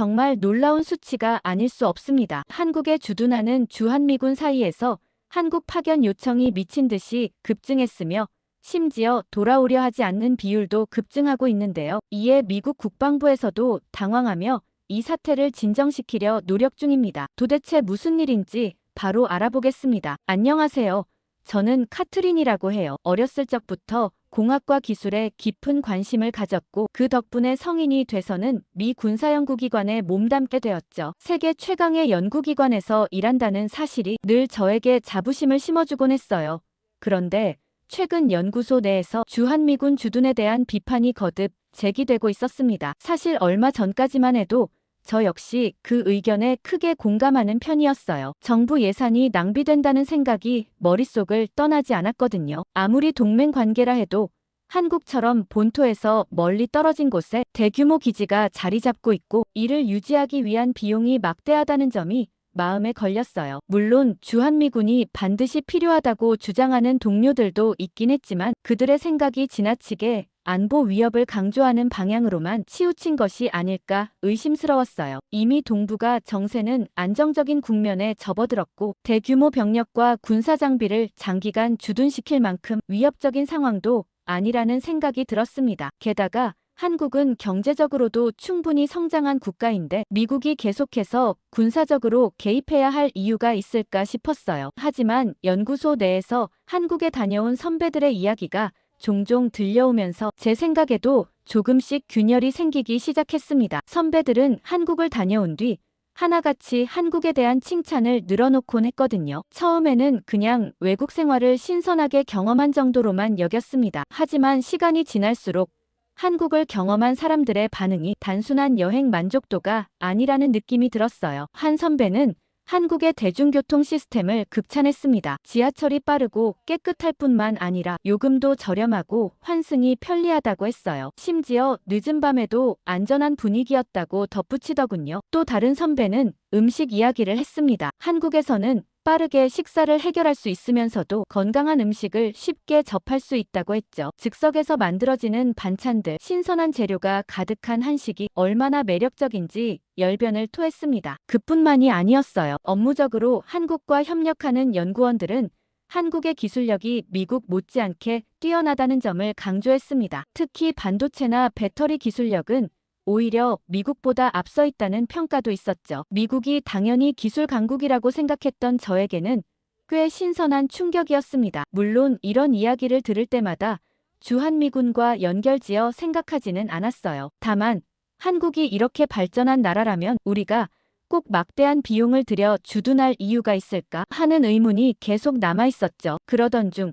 정말 놀라운 수치가 아닐 수 없습니다. 한국에 주둔하는 주한미군 사이에서 한국 파견 요청이 미친 듯이 급증했으며 심지어 돌아오려 하지 않는 비율도 급증하고 있는데요. 이에 미국 국방부에서도 당황하며 이 사태를 진정시키려 노력 중입니다. 도대체 무슨 일인지 바로 알아보겠습니다. 안녕하세요. 저는 카트린이라고 해요. 어렸을 적부터 공학과 기술에 깊은 관심을 가졌고 그 덕분에 성인이 돼서는 미 군사연구기관에 몸담게 되었죠. 세계 최강의 연구기관에서 일한다는 사실이 늘 저에게 자부심을 심어주곤 했어요. 그런데 최근 연구소 내에서 주한미군 주둔에 대한 비판이 거듭 제기되고 있었습니다. 사실 얼마 전까지만 해도 저 역시 그 의견에 크게 공감하는 편이었어요. 정부 예산이 낭비된다는 생각이 머릿속을 떠나지 않았거든요. 아무리 동맹 관계라 해도 한국처럼 본토에서 멀리 떨어진 곳에 대규모 기지가 자리 잡고 있고 이를 유지하기 위한 비용이 막대하다는 점이 마음에 걸렸어요. 물론 주한미군이 반드시 필요하다고 주장하는 동료들도 있긴 했지만 그들의 생각이 지나치게 안보 위협을 강조하는 방향으로만 치우친 것이 아닐까 의심스러웠어요. 이미 동북아 정세는 안정적인 국면에 접어들었고 대규모 병력과 군사 장비를 장기간 주둔시킬 만큼 위협적인 상황도 아니라는 생각이 들었습니다. 게다가 한국은 경제적으로도 충분히 성장한 국가인데 미국이 계속해서 군사적으로 개입해야 할 이유가 있을까 싶었어요. 하지만 연구소 내에서 한국에 다녀온 선배들의 이야기가 종종 들려오면서 제 생각에도 조금씩 균열이 생기기 시작했습니다. 선배들은 한국을 다녀온 뒤 하나같이 한국에 대한 칭찬을 늘어놓곤 했거든요. 처음에는 그냥 외국 생활을 신선하게 경험한 정도로만 여겼습니다. 하지만 시간이 지날수록 한국을 경험한 사람들의 반응이 단순한 여행 만족도가 아니라는 느낌이 들었어요. 한 선배는 한국의 대중교통 시스템을 극찬했습니다. 지하철이 빠르고 깨끗할 뿐만 아니라 요금도 저렴하고 환승이 편리하다고 했어요. 심지어 늦은 밤에도 안전한 분위기였다고 덧붙이더군요. 또 다른 선배는 음식 이야기를 했습니다. 한국에서는 빠르게 식사를 해결할 수 있으면서도 건강한 음식을 쉽게 접할 수 있다고 했죠. 즉석에서 만들어지는 반찬들, 신선한 재료가 가득한 한식이 얼마나 매력적인지 열변을 토했습니다. 그뿐만이 아니었어요. 업무적으로 한국과 협력하는 연구원들은 한국의 기술력이 미국 못지않게 뛰어나다는 점을 강조했습니다. 특히 반도체나 배터리 기술력은 오히려 미국보다 앞서 있다는 평가도 있었죠. 미국이 당연히 기술 강국이라고 생각했던 저에게는 꽤 신선한 충격이었습니다. 물론 이런 이야기를 들을 때마다 주한미군과 연결지어 생각하지는 않았어요. 다만 한국이 이렇게 발전한 나라라면 우리가 꼭 막대한 비용을 들여 주둔할 이유가 있을까 하는 의문이 계속 남아있었죠. 그러던 중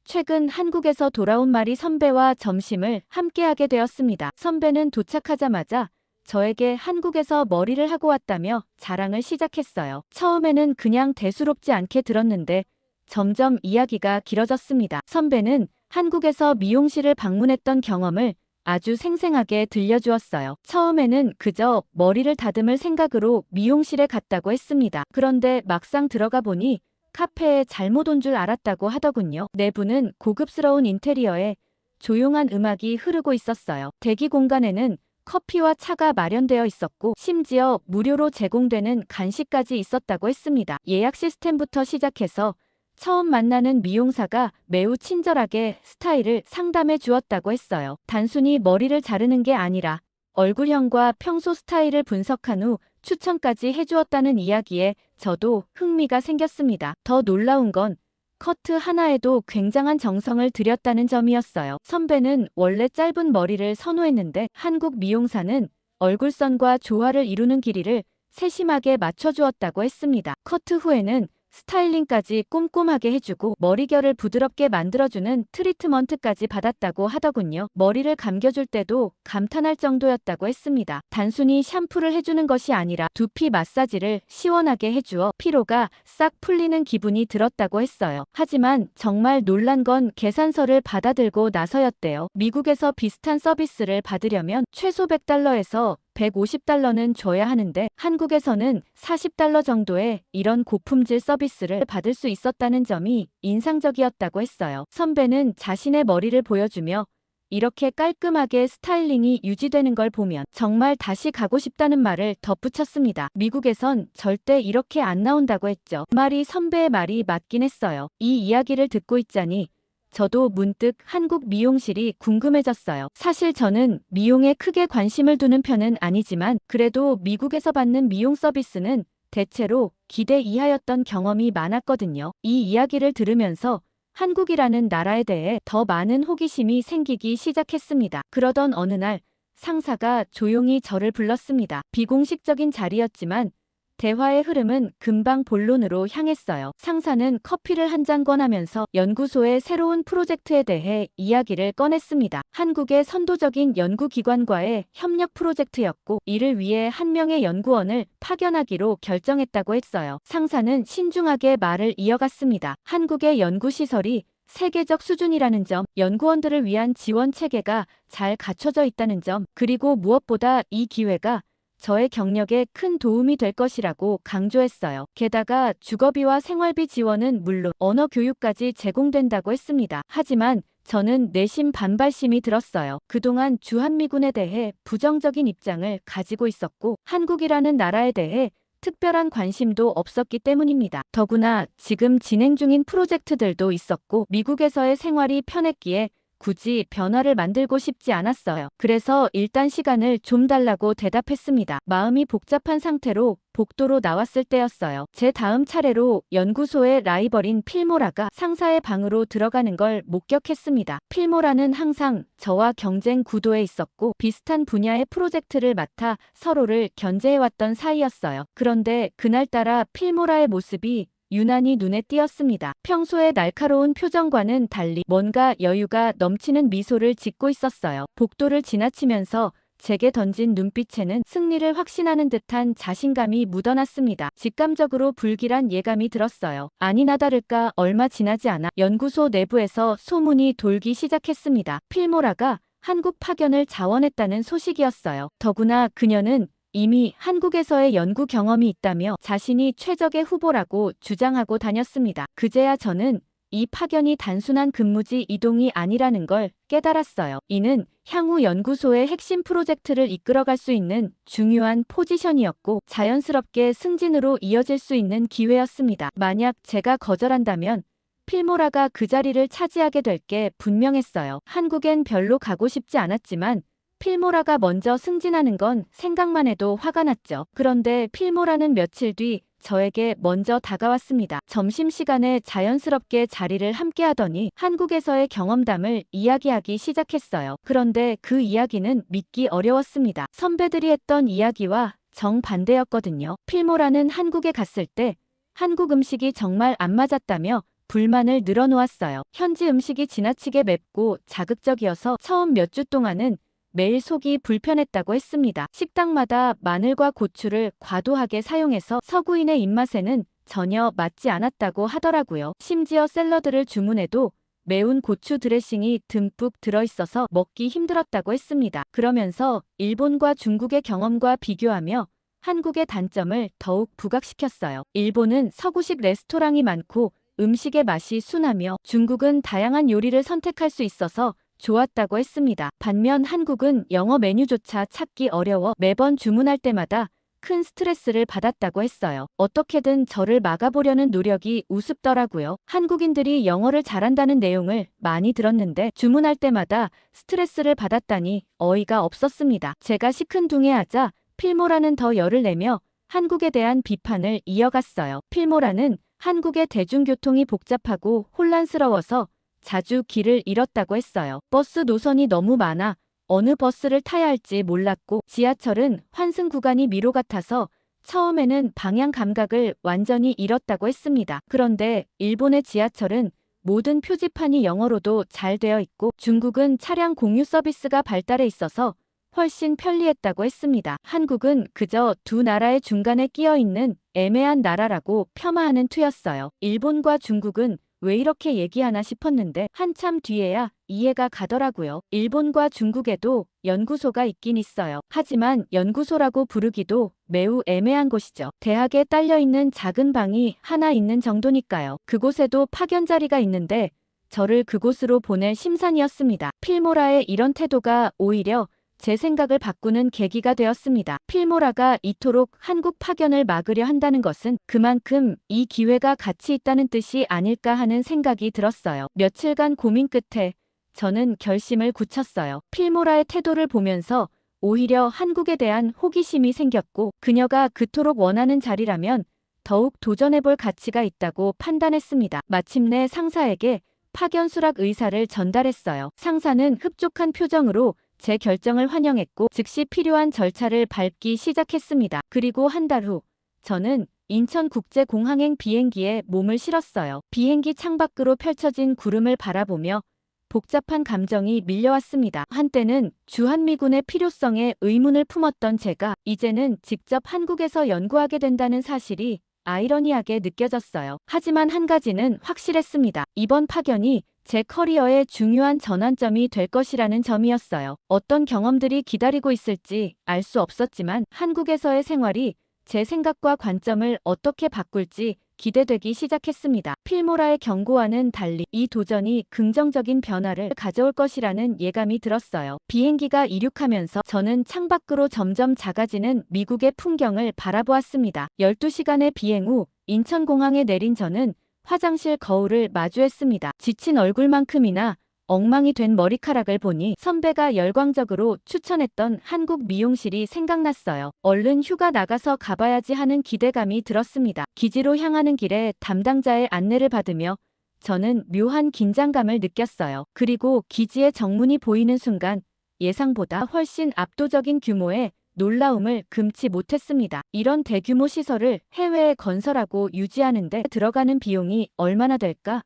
최근 한국에서 돌아온 말이 선배와 점심을 함께하게 되었습니다. 선배는 도착하자마자 저에게 한국에서 머리를 하고 왔다며 자랑을 시작했어요. 처음에는 그냥 대수롭지 않게 들었는데 점점 이야기가 길어졌습니다. 선배는 한국에서 미용실을 방문했던 경험을 아주 생생하게 들려주었어요. 처음에는 그저 머리를 다듬을 생각으로 미용실에 갔다고 했습니다. 그런데 막상 들어가 보니 카페에 잘못 온 줄 알았다고 하더군요. 내부는 고급스러운 인테리어에 조용한 음악이 흐르고 있었어요. 대기 공간에는 커피와 차가 마련되어 있었고 심지어 무료로 제공되는 간식까지 있었다고 했습니다. 예약 시스템부터 시작해서 처음 만나는 미용사가 매우 친절하게 스타일을 상담해 주었다고 했어요. 단순히 머리를 자르는 게 아니라 얼굴형과 평소 스타일을 분석한 후 추천까지 해주었다는 이야기에 저도 흥미가 생겼습니다. 더 놀라운 건 커트 하나에도 굉장한 정성을 들였다는 점이었어요. 선배는 원래 짧은 머리를 선호했는데 한국 미용사는 얼굴선과 조화를 이루는 길이를 세심하게 맞춰주었다고 했습니다. 커트 후에는 스타일링까지 꼼꼼하게 해주고 머리결을 부드럽게 만들어주는 트리트먼트까지 받았다고 하더군요. 머리를 감겨줄 때도 감탄할 정도였다고 했습니다. 단순히 샴푸를 해주는 것이 아니라 두피 마사지를 시원하게 해주어 피로가 싹 풀리는 기분이 들었다고 했어요. 하지만 정말 놀란 건 계산서를 받아들고 나서였대요. 미국에서 비슷한 서비스를 받으려면 최소 $100에서 $150는 줘야 하는데 한국에서는 $40 정도의 이런 고품질 서비스를 받을 수 있었다는 점이 인상적이었다고 했어요. 선배는 자신의 머리를 보여주며 이렇게 깔끔하게 스타일링이 유지되는 걸 보면 정말 다시 가고 싶다는 말을 덧붙였습니다. 미국에선 절대 이렇게 안 나온다고 했죠. 그 말이 선배의 말이 맞긴 했어요. 이 이야기를 듣고 있자니 저도 문득 한국 미용실이 궁금해졌어요. 사실 저는 미용에 크게 관심을 두는 편은 아니지만 그래도 미국에서 받는 미용 서비스는 대체로 기대 이하였던 경험이 많았거든요. 이 이야기를 들으면서 한국이라는 나라에 대해 더 많은 호기심이 생기기 시작했습니다. 그러던 어느 날 상사가 조용히 저를 불렀습니다. 비공식적인 자리였지만 대화의 흐름은 금방 본론으로 향했어요. 상사는 커피를 한 잔 권하면서 연구소의 새로운 프로젝트에 대해 이야기를 꺼냈습니다. 한국의 선도적인 연구기관과의 협력 프로젝트였고 이를 위해 한 명의 연구원을 파견하기로 결정했다고 했어요. 상사는 신중하게 말을 이어갔습니다. 한국의 연구시설이 세계적 수준이라는 점, 연구원들을 위한 지원 체계가 잘 갖춰져 있다는 점, 그리고 무엇보다 이 기회가 저의 경력에 큰 도움이 될 것이라고 강조했어요. 게다가 주거비와 생활비 지원은 물론 언어 교육까지 제공된다고 했습니다. 하지만 저는 내심 반발심이 들었어요. 그동안 주한미군에 대해 부정적인 입장을 가지고 있었고 한국이라는 나라에 대해 특별한 관심도 없었기 때문입니다. 더구나 지금 진행 중인 프로젝트들도 있었고 미국에서의 생활이 편했기에 굳이 변화를 만들고 싶지 않았어요. 그래서 일단 시간을 좀 달라고 대답했습니다. 마음이 복잡한 상태로 복도로 나왔을 때였어요. 제 다음 차례로 연구소의 라이벌인 필모라가 상사의 방으로 들어가는 걸 목격했습니다. 필모라는 항상 저와 경쟁 구도에 있었고 비슷한 분야의 프로젝트를 맡아 서로를 견제해왔던 사이였어요. 그런데 그날따라 필모라의 모습이 유난히 눈에 띄었습니다. 평소의 날카로운 표정과는 달리 뭔가 여유가 넘치는 미소를 짓고 있었어요. 복도를 지나치면서 제게 던진 눈빛에는 승리를 확신하는 듯한 자신감이 묻어났습니다. 직감적으로 불길한 예감이 들었어요. 아니나 다를까 얼마 지나지 않아 연구소 내부에서 소문이 돌기 시작했습니다. 필모라가 한국 파견을 자원했다는 소식이었어요. 더구나 그녀는 이미 한국에서의 연구 경험이 있다며 자신이 최적의 후보라고 주장하고 다녔습니다. 그제야 저는 이 파견이 단순한 근무지 이동이 아니라는 걸 깨달았어요. 이는 향후 연구소의 핵심 프로젝트를 이끌어갈 수 있는 중요한 포지션이었고 자연스럽게 승진으로 이어질 수 있는 기회였습니다. 만약 제가 거절한다면 필모라가 그 자리를 차지하게 될 게 분명했어요. 한국엔 별로 가고 싶지 않았지만 필모라가 먼저 승진하는 건 생각만 해도 화가 났죠. 그런데 필모라는 며칠 뒤 저에게 먼저 다가왔습니다. 점심시간에 자연스럽게 자리를 함께 하더니 한국에서의 경험담을 이야기하기 시작했어요. 그런데 그 이야기는 믿기 어려웠습니다. 선배들이 했던 이야기와 정반대였거든요. 필모라는 한국에 갔을 때 한국 음식이 정말 안 맞았다며 불만을 늘어놓았어요. 현지 음식이 지나치게 맵고 자극적이어서 처음 몇 주 동안은 매일 속이 불편했다고 했습니다. 식당마다 마늘과 고추를 과도하게 사용해서 서구인의 입맛에는 전혀 맞지 않았다고 하더라고요. 심지어 샐러드를 주문해도 매운 고추 드레싱이 듬뿍 들어있어서 먹기 힘들었다고 했습니다. 그러면서 일본과 중국의 경험과 비교하며 한국의 단점을 더욱 부각시켰어요. 일본은 서구식 레스토랑이 많고 음식의 맛이 순하며 중국은 다양한 요리를 선택할 수 있어서 좋았다고 했습니다. 반면 한국은 영어 메뉴조차 찾기 어려워 매번 주문할 때마다 큰 스트레스를 받았다고 했어요. 어떻게든 저를 막아보려는 노력이 우습더라고요. 한국인들이 영어를 잘한다는 내용을 많이 들었는데 주문할 때마다 스트레스를 받았다니 어이가 없었습니다. 제가 시큰둥해하자 필모라는 더 열을 내며 한국에 대한 비판을 이어갔어요. 필모라는 한국의 대중교통이 복잡하고 혼란스러워서 자주 길을 잃었다고 했어요. 버스 노선이 너무 많아 어느 버스를 타야 할지 몰랐고 지하철은 환승 구간이 미로 같아서 처음에는 방향 감각을 완전히 잃었다고 했습니다. 그런데 일본의 지하철은 모든 표지판이 영어로도 잘 되어 있고 중국은 차량 공유 서비스가 발달해 있어서 훨씬 편리했다고 했습니다. 한국은 그저 두 나라의 중간에 끼어 있는 애매한 나라라고 폄하하는 투였어요. 일본과 중국은 왜 이렇게 얘기하나 싶었는데 한참 뒤에야 이해가 가더라고요. 일본과 중국에도 연구소가 있긴 있어요. 하지만 연구소라고 부르기도 매우 애매한 곳이죠. 대학에 딸려있는 작은 방이 하나 있는 정도니까요. 그곳에도 파견 자리가 있는데 저를 그곳으로 보낼 심산이었습니다. 필모라의 이런 태도가 오히려 제 생각을 바꾸는 계기가 되었습니다. 필모라가 이토록 한국 파견을 막으려 한다는 것은 그만큼 이 기회가 가치 있다는 뜻이 아닐까 하는 생각이 들었어요. 며칠간 고민 끝에 저는 결심을 굳혔어요. 필모라의 태도를 보면서 오히려 한국에 대한 호기심이 생겼고 그녀가 그토록 원하는 자리라면 더욱 도전해볼 가치가 있다고 판단했습니다. 마침내 상사에게 파견 수락 의사를 전달했어요. 상사는 흡족한 표정으로 제 결정을 환영했고 즉시 필요한 절차를 밟기 시작했습니다. 그리고 한 달 후 저는 인천국제공항행 비행기에 몸을 실었어요. 비행기 창밖으로 펼쳐진 구름을 바라보며 복잡한 감정이 밀려왔습니다. 한때는 주한미군의 필요성에 의문을 품었던 제가 이제는 직접 한국에서 연구하게 된다는 사실이 아이러니하게 느껴졌어요. 하지만 한 가지는 확실했습니다. 이번 파견이 제 커리어의 중요한 전환점이 될 것이라는 점이었어요. 어떤 경험들이 기다리고 있을지 알 수 없었지만 한국에서의 생활이 제 생각과 관점을 어떻게 바꿀지 기대되기 시작했습니다. 필모라의 경고와는 달리 이 도전이 긍정적인 변화를 가져올 것이라는 예감이 들었어요. 비행기가 이륙하면서 저는 창밖으로 점점 작아지는 미국의 풍경을 바라보았습니다. 12시간의 비행 후 인천공항에 내린 저는 화장실 거울을 마주했습니다. 지친 얼굴만큼이나 엉망이 된 머리카락을 보니 선배가 열광적으로 추천했던 한국 미용실이 생각났어요. 얼른 휴가 나가서 가봐야지 하는 기대감이 들었습니다. 기지로 향하는 길에 담당자의 안내를 받으며 저는 묘한 긴장감을 느꼈어요. 그리고 기지의 정문이 보이는 순간 예상보다 훨씬 압도적인 규모의 놀라움을 금치 못했습니다. 이런 대규모 시설을 해외에 건설하고 유지하는데 들어가는 비용이 얼마나 될까?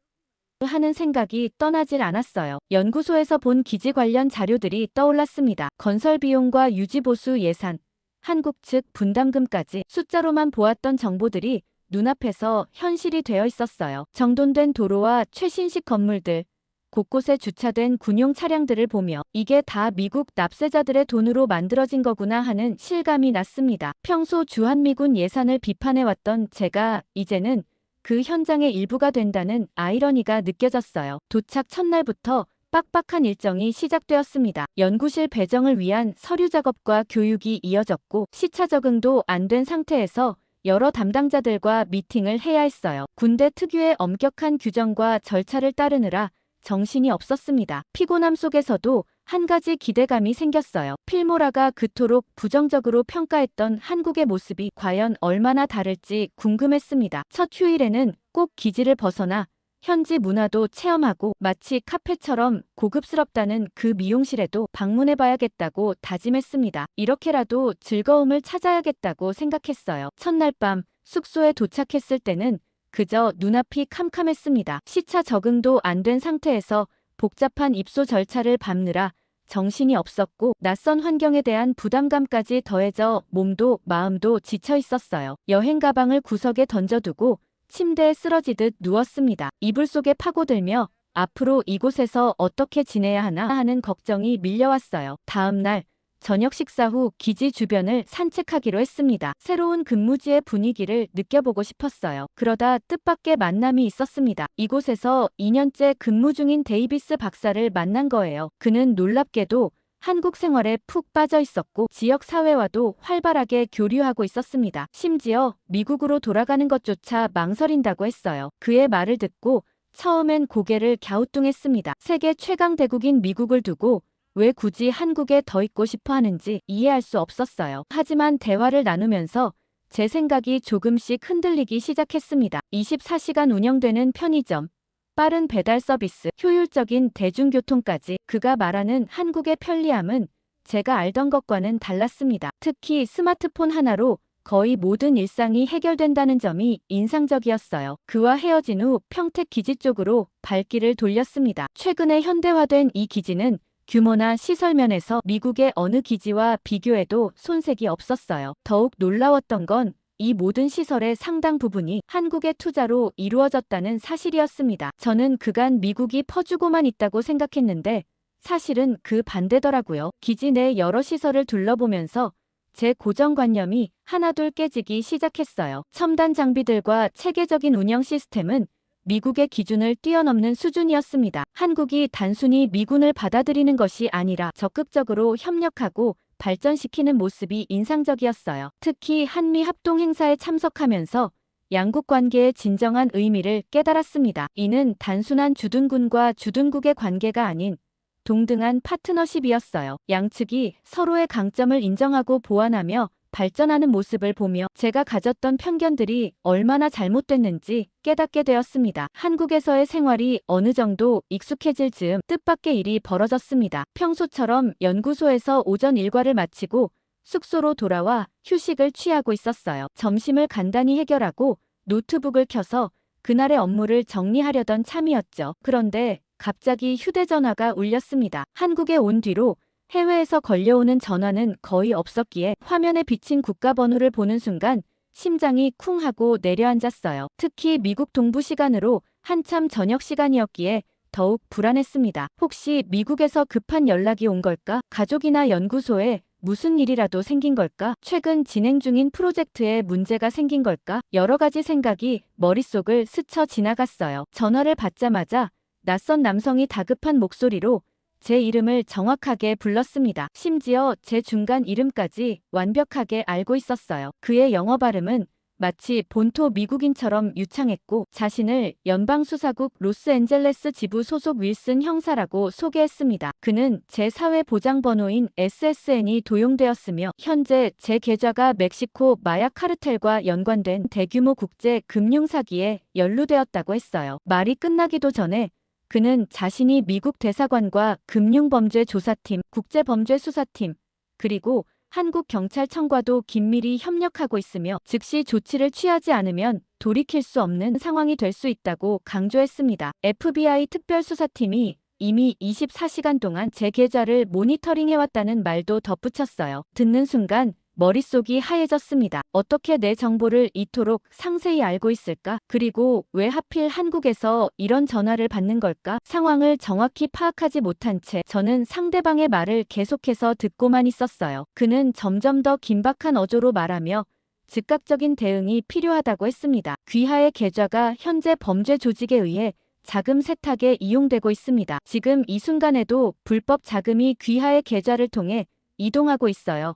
하는 생각이 떠나질 않았어요. 연구소에서 본 기지 관련 자료들이 떠올랐습니다. 건설 비용과 유지보수 예산, 한국 측 분담금까지 숫자로만 보았던 정보들이 눈앞에서 현실이 되어 있었어요. 정돈된 도로와 최신식 건물들, 곳곳에 주차된 군용 차량들을 보며 이게 다 미국 납세자들의 돈으로 만들어진 거구나 하는 실감이 났습니다. 평소 주한미군 예산을 비판해왔던 제가 이제는 그 현장의 일부가 된다는 아이러니가 느껴졌어요. 도착 첫날부터 빡빡한 일정이 시작되었습니다. 연구실 배정을 위한 서류 작업과 교육이 이어졌고 시차 적응도 안 된 상태에서 여러 담당자들과 미팅을 해야 했어요. 군대 특유의 엄격한 규정과 절차를 따르느라 정신이 없었습니다. 피곤함 속에서도 한 가지 기대감이 생겼어요. 필모라가 그토록 부정적으로 평가했던 한국의 모습이 과연 얼마나 다를지 궁금했습니다. 첫 휴일에는 꼭 기지를 벗어나 현지 문화도 체험하고 마치 카페처럼 고급스럽다는 그 미용실에도 방문해봐야겠다고 다짐했습니다. 이렇게라도 즐거움을 찾아야겠다고 생각했어요. 첫날 밤 숙소에 도착했을 때는 그저 눈앞이 캄캄했습니다. 시차 적응도 안 된 상태에서 복잡한 입소 절차를 밟느라 정신이 없었고 낯선 환경에 대한 부담감까지 더해져 몸도 마음도 지쳐 있었어요. 여행 가방을 구석에 던져두고 침대에 쓰러지듯 누웠습니다. 이불 속에 파고들며 앞으로 이곳에서 어떻게 지내야 하나 하는 걱정이 밀려왔어요. 다음 날 저녁 식사 후 기지 주변을 산책하기로 했습니다. 새로운 근무지의 분위기를 느껴보고 싶었어요. 그러다 뜻밖의 만남이 있었습니다. 이곳에서 2년째 근무 중인 데이비스 박사를 만난 거예요. 그는 놀랍게도 한국 생활에 푹 빠져 있었고 지역 사회와도 활발하게 교류하고 있었습니다. 심지어 미국으로 돌아가는 것조차 망설인다고 했어요. 그의 말을 듣고 처음엔 고개를 갸우뚱했습니다. 세계 최강 대국인 미국을 두고 왜 굳이 한국에 더 있고 싶어 하는지 이해할 수 없었어요. 하지만 대화를 나누면서 제 생각이 조금씩 흔들리기 시작했습니다. 24시간 운영되는 편의점, 빠른 배달 서비스, 효율적인 대중교통까지 그가 말하는 한국의 편리함은 제가 알던 것과는 달랐습니다. 특히 스마트폰 하나로 거의 모든 일상이 해결된다는 점이 인상적이었어요. 그와 헤어진 후 평택 기지 쪽으로 발길을 돌렸습니다. 최근에 현대화된 이 기지는 규모나 시설 면에서 미국의 어느 기지와 비교해도 손색이 없었어요. 더욱 놀라웠던 건 이 모든 시설의 상당 부분이 한국의 투자로 이루어졌다는 사실이었습니다. 저는 그간 미국이 퍼주고만 있다고 생각했는데 사실은 그 반대더라고요. 기지 내 여러 시설을 둘러보면서 제 고정관념이 하나둘 깨지기 시작했어요. 첨단 장비들과 체계적인 운영 시스템은 미국의 기준을 뛰어넘는 수준이었습니다. 한국이 단순히 미군을 받아들이는 것이 아니라 적극적으로 협력하고 발전시키는 모습이 인상적이었어요. 특히 한미 합동 행사에 참석하면서 양국 관계의 진정한 의미를 깨달았습니다. 이는 단순한 주둔군과 주둔국의 관계가 아닌 동등한 파트너십이었어요. 양측이 서로의 강점을 인정하고 보완하며 발전하는 모습을 보며 제가 가졌던 편견들이 얼마나 잘못됐는지 깨닫게 되었습니다. 한국에서의 생활이 어느 정도 익숙해질 즈음 뜻밖의 일이 벌어졌습니다. 평소처럼 연구소에서 오전 일과를 마치고 숙소로 돌아와 휴식을 취하고 있었어요. 점심을 간단히 해결하고 노트북을 켜서 그날의 업무를 정리하려던 참이었죠. 그런데 갑자기 휴대전화가 울렸습니다. 한국에 온 뒤로 해외에서 걸려오는 전화는 거의 없었기에 화면에 비친 국가번호를 보는 순간 심장이 쿵 하고 내려앉았어요. 특히 미국 동부 시간으로 한참 저녁 시간이었기에 더욱 불안했습니다. 혹시 미국에서 급한 연락이 온 걸까? 가족이나 연구소에 무슨 일이라도 생긴 걸까? 최근 진행 중인 프로젝트에 문제가 생긴 걸까? 여러 가지 생각이 머릿속을 스쳐 지나갔어요. 전화를 받자마자 낯선 남성이 다급한 목소리로 제 이름을 정확하게 불렀습니다. 심지어 제 중간 이름까지 완벽하게 알고 있었어요. 그의 영어 발음은 마치 본토 미국인처럼 유창했고 자신을 연방수사국 로스앤젤레스 지부 소속 윌슨 형사라고 소개했습니다. 그는 제 사회보장번호인 SSN이 도용되었으며 현재 제 계좌가 멕시코 마약 카르텔과 연관된 대규모 국제 금융 사기에 연루되었다고 했어요. 말이 끝나기도 전에 그는 자신이 미국 대사관과 금융범죄조사팀, 국제범죄수사팀, 그리고 한국경찰청과도 긴밀히 협력하고 있으며 즉시 조치를 취하지 않으면 돌이킬 수 없는 상황이 될 수 있다고 강조했습니다. FBI 특별수사팀이 이미 24시간 동안 제 계좌를 모니터링해왔다는 말도 덧붙였어요. 듣는 순간 머릿속이 하얘졌습니다. 어떻게 내 정보를 이토록 상세히 알고 있을까? 그리고 왜 하필 한국에서 이런 전화를 받는 걸까? 상황을 정확히 파악하지 못한 채 저는 상대방의 말을 계속해서 듣고만 있었어요. 그는 점점 더 긴박한 어조로 말하며 즉각적인 대응이 필요하다고 했습니다. 귀하의 계좌가 현재 범죄 조직에 의해 자금 세탁에 이용되고 있습니다. 지금 이 순간에도 불법 자금이 귀하의 계좌를 통해 이동하고 있어요.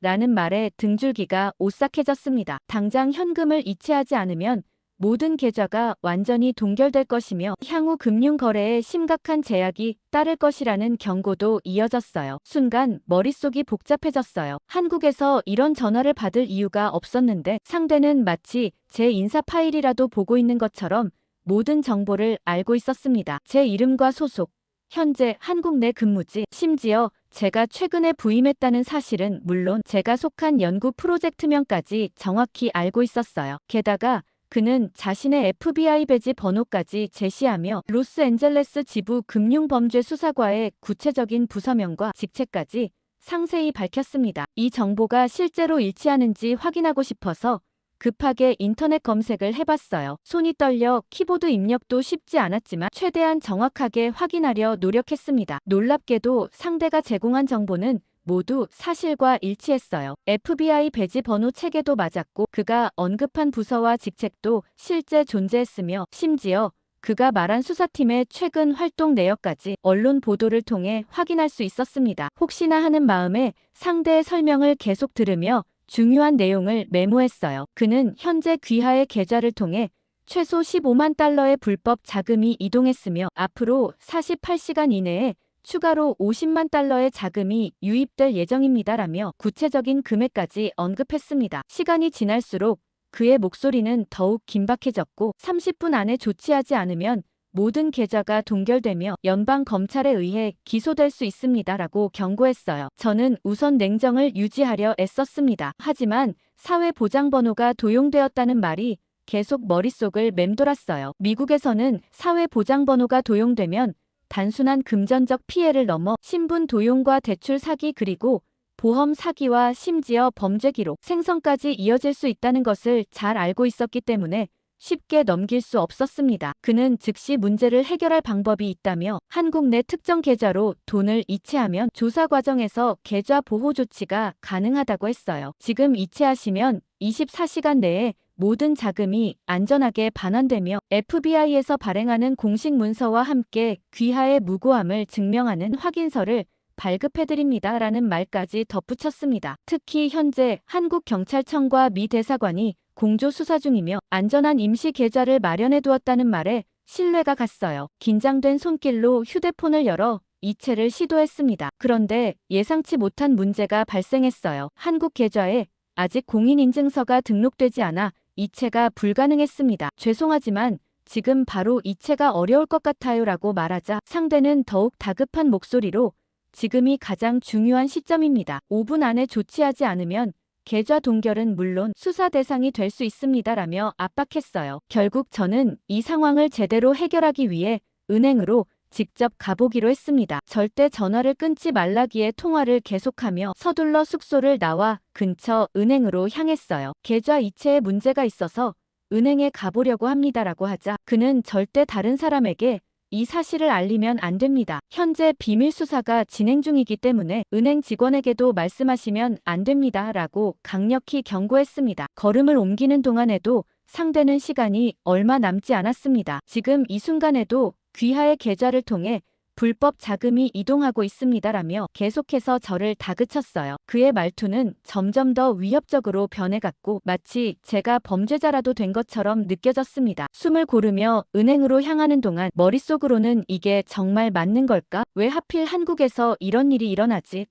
라는 말에 등줄기가 오싹해졌습니다. 당장 현금을 이체하지 않으면 모든 계좌가 완전히 동결될 것이며 향후 금융 거래에 심각한 제약이 따를 것이라는 경고도 이어졌어요. 순간 머릿속이 복잡해졌어요. 한국에서 이런 전화를 받을 이유가 없었는데 상대는 마치 제 인사 파일이라도 보고 있는 것처럼 모든 정보를 알고 있었습니다. 제 이름과 소속, 현재 한국 내 근무지, 심지어 제가 최근에 부임했다는 사실은 물론 제가 속한 연구 프로젝트명까지 정확히 알고 있었어요. 게다가 그는 자신의 FBI 배지 번호까지 제시하며 로스앤젤레스 지부 금융범죄수사과의 구체적인 부서명과 직책까지 상세히 밝혔습니다. 이 정보가 실제로 일치하는지 확인하고 싶어서 급하게 인터넷 검색을 해봤어요. 손이 떨려 키보드 입력도 쉽지 않았지만 최대한 정확하게 확인하려 노력했습니다. 놀랍게도 상대가 제공한 정보는 모두 사실과 일치했어요. FBI 배지 번호 체계도 맞았고 그가 언급한 부서와 직책도 실제 존재했으며 심지어 그가 말한 수사팀의 최근 활동 내역까지 언론 보도를 통해 확인할 수 있었습니다. 혹시나 하는 마음에 상대의 설명을 계속 들으며 중요한 내용을 메모했어요. 그는 현재 귀하의 계좌를 통해 최소 15만 달러의 불법 자금이 이동했으며 앞으로 48시간 이내에 추가로 50만 달러의 자금이 유입될 예정입니다라며 구체적인 금액까지 언급했습니다. 시간이 지날수록 그의 목소리는 더욱 긴박해졌고 30분 안에 조치하지 않으면 모든 계좌가 동결되며 연방 검찰에 의해 기소될 수 있습니다라고 경고했어요. 저는 우선 냉정을 유지하려 애썼습니다. 하지만 사회보장번호가 도용되었다는 말이 계속 머릿속을 맴돌았어요. 미국에서는 사회보장번호가 도용되면 단순한 금전적 피해를 넘어 신분 도용과 대출 사기 그리고 보험 사기와 심지어 범죄 기록 생성까지 이어질 수 있다는 것을 잘 알고 있었기 때문에 쉽게 넘길 수 없었습니다. 그는 즉시 문제를 해결할 방법이 있다며 한국 내 특정 계좌로 돈을 이체하면 조사 과정에서 계좌 보호 조치가 가능하다고 했어요. 지금 이체하시면 24시간 내에 모든 자금이 안전하게 반환되며 FBI에서 발행하는 공식 문서와 함께 귀하의 무고함을 증명하는 확인서를 발급해드립니다. 라는 말까지 덧붙였습니다. 특히 현재 한국경찰청과 미 대사관이 공조 수사 중이며 안전한 임시 계좌를 마련해 두었다는 말에 신뢰가 갔어요. 긴장된 손길로 휴대폰을 열어 이체를 시도했습니다. 그런데 예상치 못한 문제가 발생했어요. 한국 계좌에 아직 공인인증서가 등록되지 않아 이체가 불가능했습니다. 죄송하지만 지금 바로 이체가 어려울 것 같아요 라고 말하자 상대는 더욱 다급한 목소리로 지금이 가장 중요한 시점입니다. 5분 안에 조치하지 않으면 계좌 동결은 물론 수사 대상이 될 수 있습니다. 라며 압박했어요. 결국 저는 이 상황을 제대로 해결하기 위해 은행으로 직접 가보기로 했습니다. 절대 전화를 끊지 말라기에 통화를 계속하며 서둘러 숙소를 나와 근처 은행으로 향했어요. 계좌 이체에 문제가 있어서 은행에 가보려고 합니다라고 하자 그는 절대 다른 사람에게 이 사실을 알리면 안 됩니다. 현재 비밀 수사가 진행 중이기 때문에 은행 직원에게도 말씀하시면 안 됩니다. 라고 강력히 경고했습니다. 걸음을 옮기는 동안에도 상대는 시간이 얼마 남지 않았습니다. 지금 이 순간에도 귀하의 계좌를 통해 불법 자금이 이동하고 있습니다라며 계속해서 저를 다그쳤어요. 그의 말투는 점점 더 위협적으로 변해갔고 마치 제가 범죄자라도 된 것처럼 느껴졌습니다. 숨을 고르며 은행으로 향하는 동안 머릿속으로는 이게 정말 맞는 걸까? 왜 하필 한국에서 이런 일이 일어나지?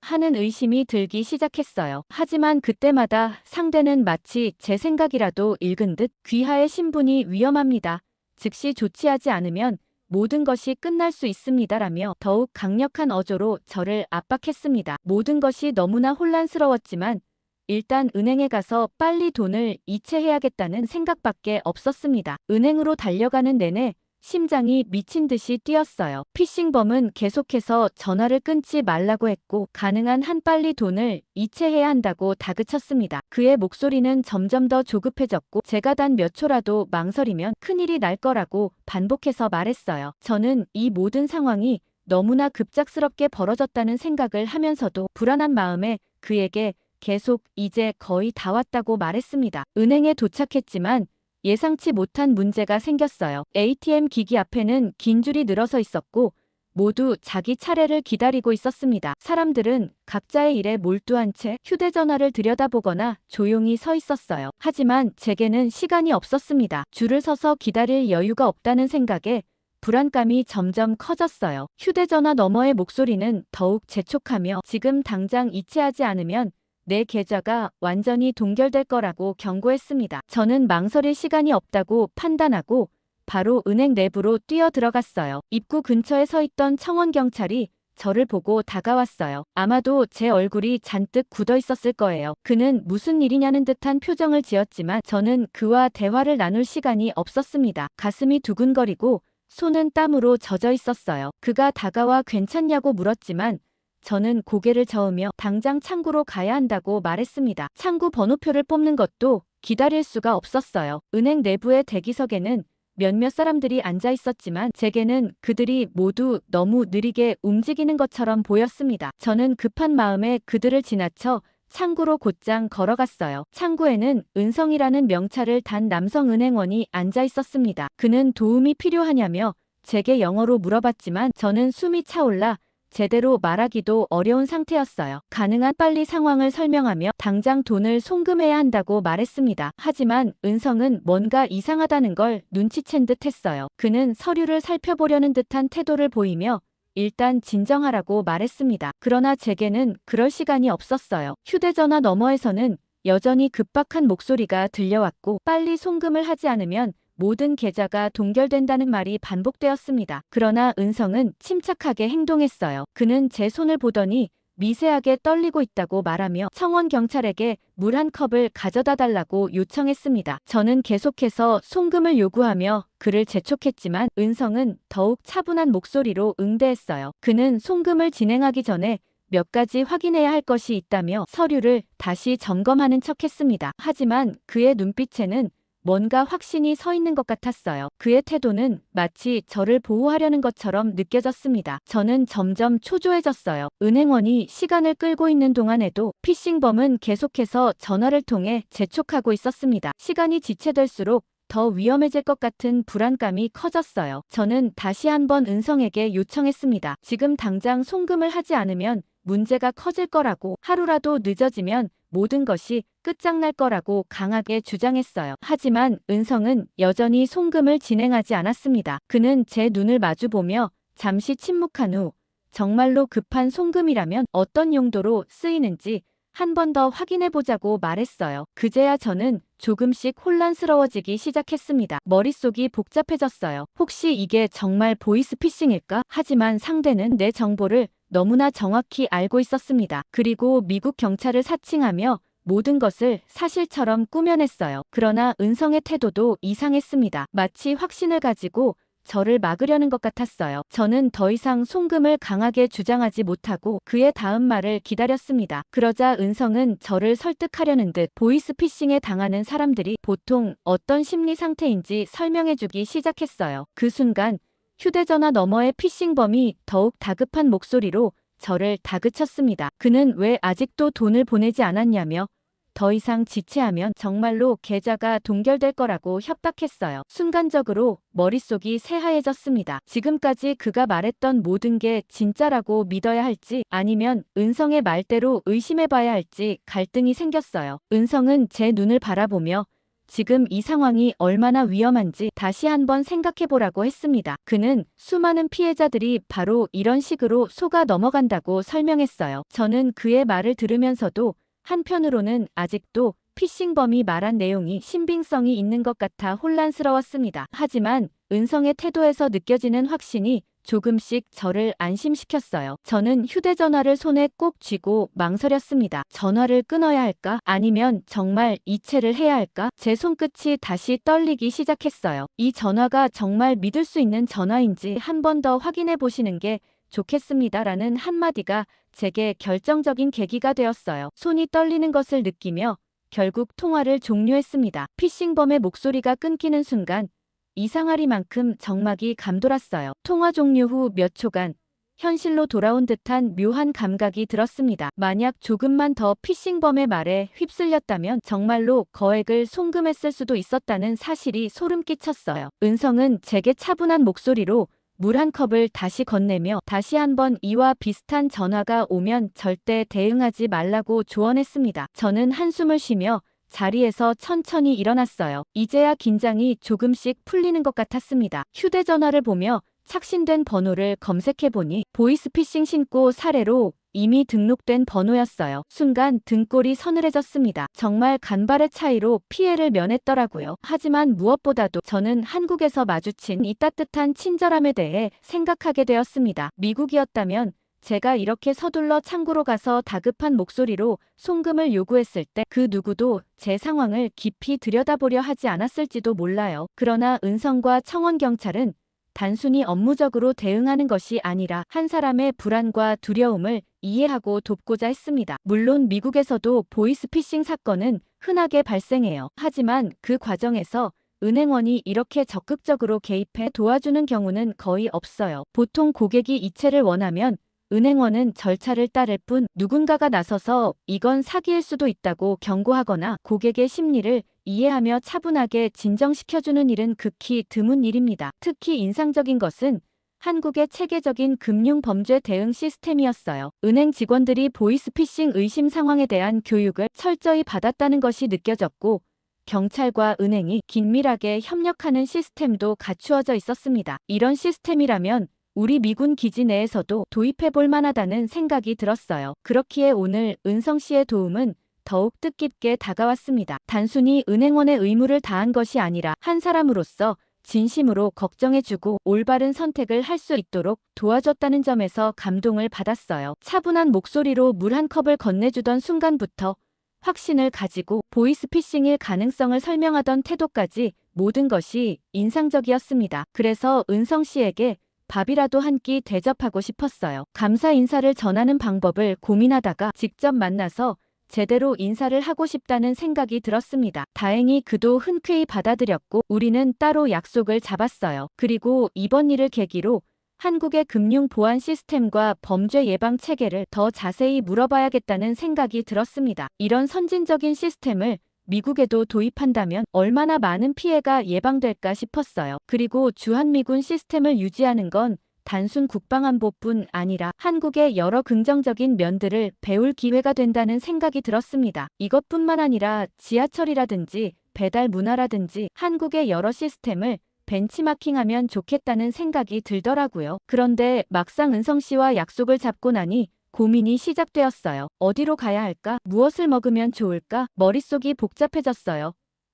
하는 의심이 들기 시작했어요. 하지만 그때마다 상대는 마치 제 생각이라도 읽은 듯 귀하의 신분이 위험합니다. 즉시 조치하지 않으면 모든 것이 끝날 수 있습니다라며 더욱 강력한 어조로 저를 압박했습니다. 모든 것이 너무나 혼란스러웠지만 일단 은행에 가서 빨리 돈을 이체해야겠다는 생각밖에 없었습니다. 은행으로 달려가는 내내 심장이 미친 듯이 뛰었어요. 피싱범은 계속해서 전화를 끊지 말라고 했고 가능한 한 빨리 돈을 이체해야 한다고 다그쳤습니다. 그의 목소리는 점점 더 조급해졌고 제가 단 몇 초라도 망설이면 큰일이 날 거라고 반복해서 말했어요. 저는 이 모든 상황이 너무나 급작스럽게 벌어졌다는 생각을 하면서도 불안한 마음에 그에게 계속 이제 거의 다 왔다고 말했습니다. 은행에 도착했지만 예상치 못한 문제가 생겼어요. ATM 기기 앞에는 긴 줄이 늘어서 있었고 모두 자기 차례를 기다리고 있었습니다. 사람들은 각자의 일에 몰두한 채 휴대전화를 들여다보거나 조용히 서 있었어요. 하지만 제게는 시간이 없었습니다. 줄을 서서 기다릴 여유가 없다는 생각에 불안감이 점점 커졌어요. 휴대전화 너머의 목소리는 더욱 재촉하며 지금 당장 이체하지 않으면 내 계좌가 완전히 동결될 거라고 경고했습니다. 저는 망설일 시간이 없다고 판단하고 바로 은행 내부로 뛰어 들어갔어요. 입구 근처에 서 있던 청원 경찰이 저를 보고 다가왔어요. 아마도 제 얼굴이 잔뜩 굳어 있었을 거예요. 그는 무슨 일이냐는 듯한 표정을 지었지만 저는 그와 대화를 나눌 시간이 없었습니다. 가슴이 두근거리고 손은 땀으로 젖어 있었어요. 그가 다가와 괜찮냐고 물었지만 저는 고개를 저으며 당장 창구로 가야 한다고 말했습니다. 창구 번호표를 뽑는 것도 기다릴 수가 없었어요. 은행 내부의 대기석에는 몇몇 사람들이 앉아 있었지만 제게는 그들이 모두 너무 느리게 움직이는 것처럼 보였습니다. 저는 급한 마음에 그들을 지나쳐 창구로 곧장 걸어갔어요. 창구에는 은성이라는 명찰을 단 남성 은행원이 앉아 있었습니다. 그는 도움이 필요하냐며 제게 영어로 물어봤지만 저는 숨이 차올라 제대로 말하기도 어려운 상태였어요. 가능한 빨리 상황을 설명하며 당장 돈을 송금해야 한다고 말했습니다. 하지만 은성은 뭔가 이상하다는 걸 눈치챈 듯 했어요. 그는 서류를 살펴보려는 듯한 태도를 보이며 일단 진정하라고 말했습니다. 그러나 제게는 그럴 시간이 없었어요. 휴대전화 너머에서는 여전히 급박한 목소리가 들려왔고 빨리 송금을 하지 않으면 모든 계좌가 동결된다는 말이 반복되었습니다. 그러나 은성은 침착하게 행동했어요. 그는 제 손을 보더니 미세하게 떨리고 있다고 말하며 청원 경찰에게 물 한 컵을 가져다 달라고 요청했습니다. 저는 계속해서 송금을 요구하며 그를 재촉했지만 은성은 더욱 차분한 목소리로 응대했어요. 그는 송금을 진행하기 전에 몇 가지 확인해야 할 것이 있다며 서류를 다시 점검하는 척했습니다. 하지만 그의 눈빛에는 뭔가 확신이 서 있는 것 같았어요. 그의 태도는 마치 저를 보호하려는 것처럼 느껴졌습니다. 저는 점점 초조해졌어요. 은행원이 시간을 끌고 있는 동안에도 피싱범은 계속해서 전화를 통해 재촉하고 있었습니다. 시간이 지체될수록 더 위험해질 것 같은 불안감이 커졌어요. 저는 다시 한번 은성에게 요청했습니다. 지금 당장 송금을 하지 않으면 문제가 커질 거라고, 하루라도 늦어지면 모든 것이 끝장날 거라고 강하게 주장했어요. 하지만 은성은 여전히 송금을 진행하지 않았습니다. 그는 제 눈을 마주보며 잠시 침묵한 후 정말로 급한 송금이라면 어떤 용도로 쓰이는지 한 번 더 확인해보자고 말했어요. 그제야 저는 조금씩 혼란스러워지기 시작했습니다. 머릿속이 복잡해졌어요. 혹시 이게 정말 보이스피싱일까? 하지만 상대는 내 정보를 너무나 정확히 알고 있었습니다. 그리고 미국 경찰을 사칭하며 모든 것을 사실처럼 꾸며냈어요. 그러나 은성의 태도도 이상했습니다. 마치 확신을 가지고 저를 막으려는 것 같았어요. 저는 더 이상 송금을 강하게 주장하지 못하고 그의 다음 말을 기다렸습니다. 그러자 은성은 저를 설득하려는 듯 보이스피싱에 당하는 사람들이 보통 어떤 심리 상태인지 설명해주기 시작했어요. 그 순간 휴대전화 너머의 피싱범이 더욱 다급한 목소리로 저를 다그쳤습니다. 그는 왜 아직도 돈을 보내지 않았냐며 더 이상 지체하면 정말로 계좌가 동결될 거라고 협박했어요. 순간적으로 머릿속이 새하얘졌습니다. 지금까지 그가 말했던 모든 게 진짜라고 믿어야 할지 아니면 은성의 말대로 의심해봐야 할지 갈등이 생겼어요. 은성은 제 눈을 바라보며 지금 이 상황이 얼마나 위험한지 다시 한번 생각해보라고 했습니다. 그는 수많은 피해자들이 바로 이런 식으로 속아 넘어간다고 설명했어요. 저는 그의 말을 들으면서도 한편으로는 아직도 피싱범이 말한 내용이 신빙성이 있는 것 같아 혼란스러웠습니다. 하지만 은성의 태도에서 느껴지는 확신이 조금씩 저를 안심시켰어요. 저는 휴대전화를 손에 꼭 쥐고 망설였습니다. 전화를 끊어야 할까? 아니면 정말 이체를 해야 할까? 제 손끝이 다시 떨리기 시작했어요. 이 전화가 정말 믿을 수 있는 전화인지 한 번 더 확인해 보시는 게 좋겠습니다라는 한마디가 제게 결정적인 계기가 되었어요. 손이 떨리는 것을 느끼며 결국 통화를 종료했습니다. 피싱범의 목소리가 끊기는 순간 이상하리만큼 정막이 감돌았어요. 통화 종료 후 몇 초간 현실로 돌아온 듯한 묘한 감각이 들었습니다. 만약 조금만 더 피싱범의 말에 휩쓸렸다면 정말로 거액을 송금했을 수도 있었다는 사실이 소름 끼쳤어요. 은성은 제게 차분한 목소리로 물 한 컵을 다시 건네며 다시 한번 이와 비슷한 전화가 오면 절대 대응하지 말라고 조언했습니다. 저는 한숨을 쉬며 자리에서 천천히 일어났어요. 이제야 긴장이 조금씩 풀리는 것 같았습니다. 휴대전화를 보며 착신된 번호를 검색해보니 보이스피싱 신고 사례로 이미 등록된 번호였어요. 순간 등골이 서늘해졌습니다. 정말 간발의 차이로 피해를 면했더라고요. 하지만 무엇보다도 저는 한국에서 마주친 이 따뜻한 친절함에 대해 생각하게 되었습니다. 미국이었다면 제가 이렇게 서둘러 창구로 가서 다급한 목소리로 송금을 요구했을 때 그 누구도 제 상황을 깊이 들여다보려 하지 않았을지도 몰라요. 그러나 은성과 청원경찰은 단순히 업무적으로 대응하는 것이 아니라 한 사람의 불안과 두려움을 이해하고 돕고자 했습니다. 물론 미국에서도 보이스피싱 사건은 흔하게 발생해요. 하지만 그 과정에서 은행원이 이렇게 적극적으로 개입해 도와주는 경우는 거의 없어요. 보통 고객이 이체를 원하면 은행원은 절차를 따를 뿐 누군가가 나서서 이건 사기일 수도 있다고 경고하거나 고객의 심리를 이해하며 차분하게 진정시켜주는 일은 극히 드문 일입니다. 특히 인상적인 것은 한국의 체계적인 금융범죄 대응 시스템이었어요. 은행 직원들이 보이스피싱 의심 상황에 대한 교육을 철저히 받았다는 것이 느껴졌고 경찰과 은행이 긴밀하게 협력하는 시스템도 갖추어져 있었습니다. 이런 시스템이라면 우리 미군 기지 내에서도 도입해볼 만하다는 생각이 들었어요. 그렇기에 오늘 은성 씨의 도움은 더욱 뜻깊게 다가왔습니다. 단순히 은행원의 의무를 다한 것이 아니라 한 사람으로서 진심으로 걱정해주고 올바른 선택을 할 수 있도록 도와줬다는 점에서 감동을 받았어요. 차분한 목소리로 물 한 컵을 건네주던 순간부터 확신을 가지고 보이스피싱일 가능성을 설명하던 태도까지 모든 것이 인상적이었습니다. 그래서 은성 씨에게 밥이라도 한 끼 대접하고 싶었어요. 감사 인사를 전하는 방법을 고민하다가 직접 만나서 제대로 인사를 하고 싶다는 생각이 들었습니다. 다행히 그도 흔쾌히 받아들였고 우리는 따로 약속을 잡았어요. 그리고 이번 일을 계기로 한국의 금융 보안 시스템과 범죄 예방 체계를 더 자세히 물어봐야겠다는 생각이 들었습니다. 이런 선진적인 시스템을 미국에도 도입한다면 얼마나 많은 피해가 예방될까 싶었어요. 그리고 주한미군 시스템을 유지하는 건 단순 국방안보뿐 아니라 한국의 여러 긍정적인 면들을 배울 기회가 된다는 생각이 들었습니다. 이것뿐만 아니라 지하철이라든지 배달 문화라든지 한국의 여러 시스템을 벤치마킹하면 좋겠다는 생각이 들더라고요. 그런데 막상 은성 씨와 약속을 잡고 나니 고민이 시작되었어요. 어디로 가야 할까? 무엇을 먹으면 좋을까? 머릿속이 복잡해졌어요.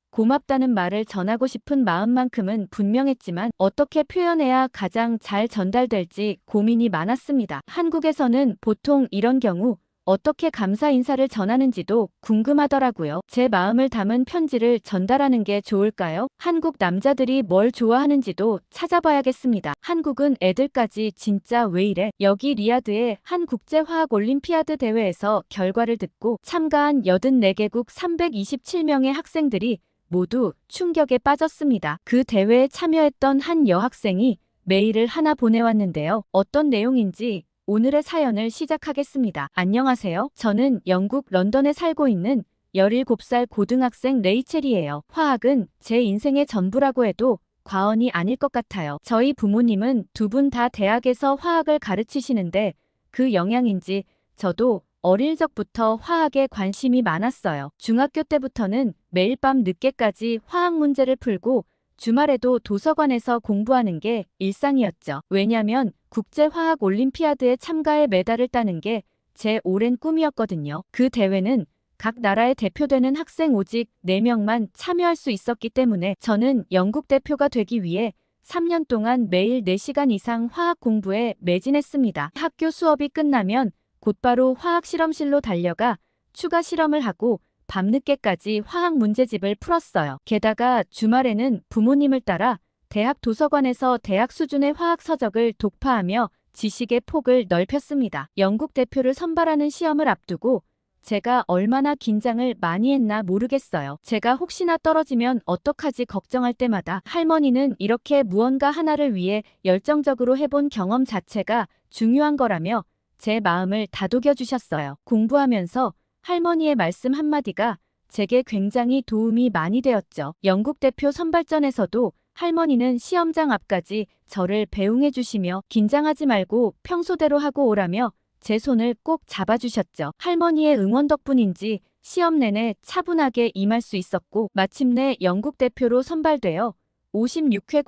고맙다는 말을 전하고 싶은 마음만큼은 분명했지만 어떻게 표현해야 가장 잘 전달될지 고민이 많았습니다. 한국에서는 보통 이런 경우 어떻게 감사 인사를 전하는지도 궁금하더라고요. 제 마음을 담은 편지를 전달하는 게 좋을까요? 한국 남자들이 뭘 좋아하는지도 찾아봐야겠습니다. 한국은 애들까지 진짜 왜 이래? 여기 리야드의 한 국제화학올림피아드 대회에서 결과를 듣고 참가한 84개국 327명의 학생들이 모두 충격에 빠졌습니다. 그 대회에 참여했던 한 여학생이 메일을 하나 보내왔는데요. 어떤 내용인지 오늘의 사연을 시작하겠습니다. 안녕하세요. 저는 영국 런던에 살고 있는 17살 고등학생 레이첼이에요. 화학은 제 인생의 전부라고 해도 과언이 아닐 것 같아요. 저희 부모님은 두 분 다 대학에서 화학을 가르치시는데 그 영향인지 저도 어릴 적부터 화학에 관심이 많았어요. 중학교 때부터는 매일 밤 늦게까지 화학 문제를 풀고 주말에도 도서관에서 공부하는 게 일상이었죠. 왜냐면 국제화학올림피아드에 참가해 메달을 따는 게 제 오랜 꿈이었거든요. 그 대회는 각 나라에 대표되는 학생 오직 4명만 참여할 수 있었기 때문에 저는 영국 대표가 되기 위해 3년 동안 매일 4시간 이상 화학 공부에 매진했습니다. 학교 수업이 끝나면 곧바로 화학 실험실로 달려가 추가 실험을 하고 밤늦게까지 화학 문제집을 풀었어요. 게다가 주말에는 부모님을 따라 대학 도서관에서 대학 수준의 화학 서적을 독파하며 지식의 폭을 넓혔습니다. 영국 대표를 선발하는 시험을 앞두고 제가 얼마나 긴장을 많이 했나 모르겠어요. 제가 혹시나 떨어지면 어떡하지 걱정할 때마다 할머니는 이렇게 무언가 하나를 위해 열정적으로 해본 경험 자체가 중요한 거라며 제 마음을 다독여 주셨어요. 공부하면서 할머니의 말씀 한마디가 제게 굉장히 도움이 많이 되었죠. 영국 대표 선발전에서도 할머니는 시험장 앞까지 저를 배웅해 주시며 긴장하지 말고 평소대로 하고 오라며 제 손을 꼭 잡아주셨죠. 할머니의 응원 덕분인지 시험 내내 차분하게 임할 수 있었고 마침내 영국 대표로 선발되어 56회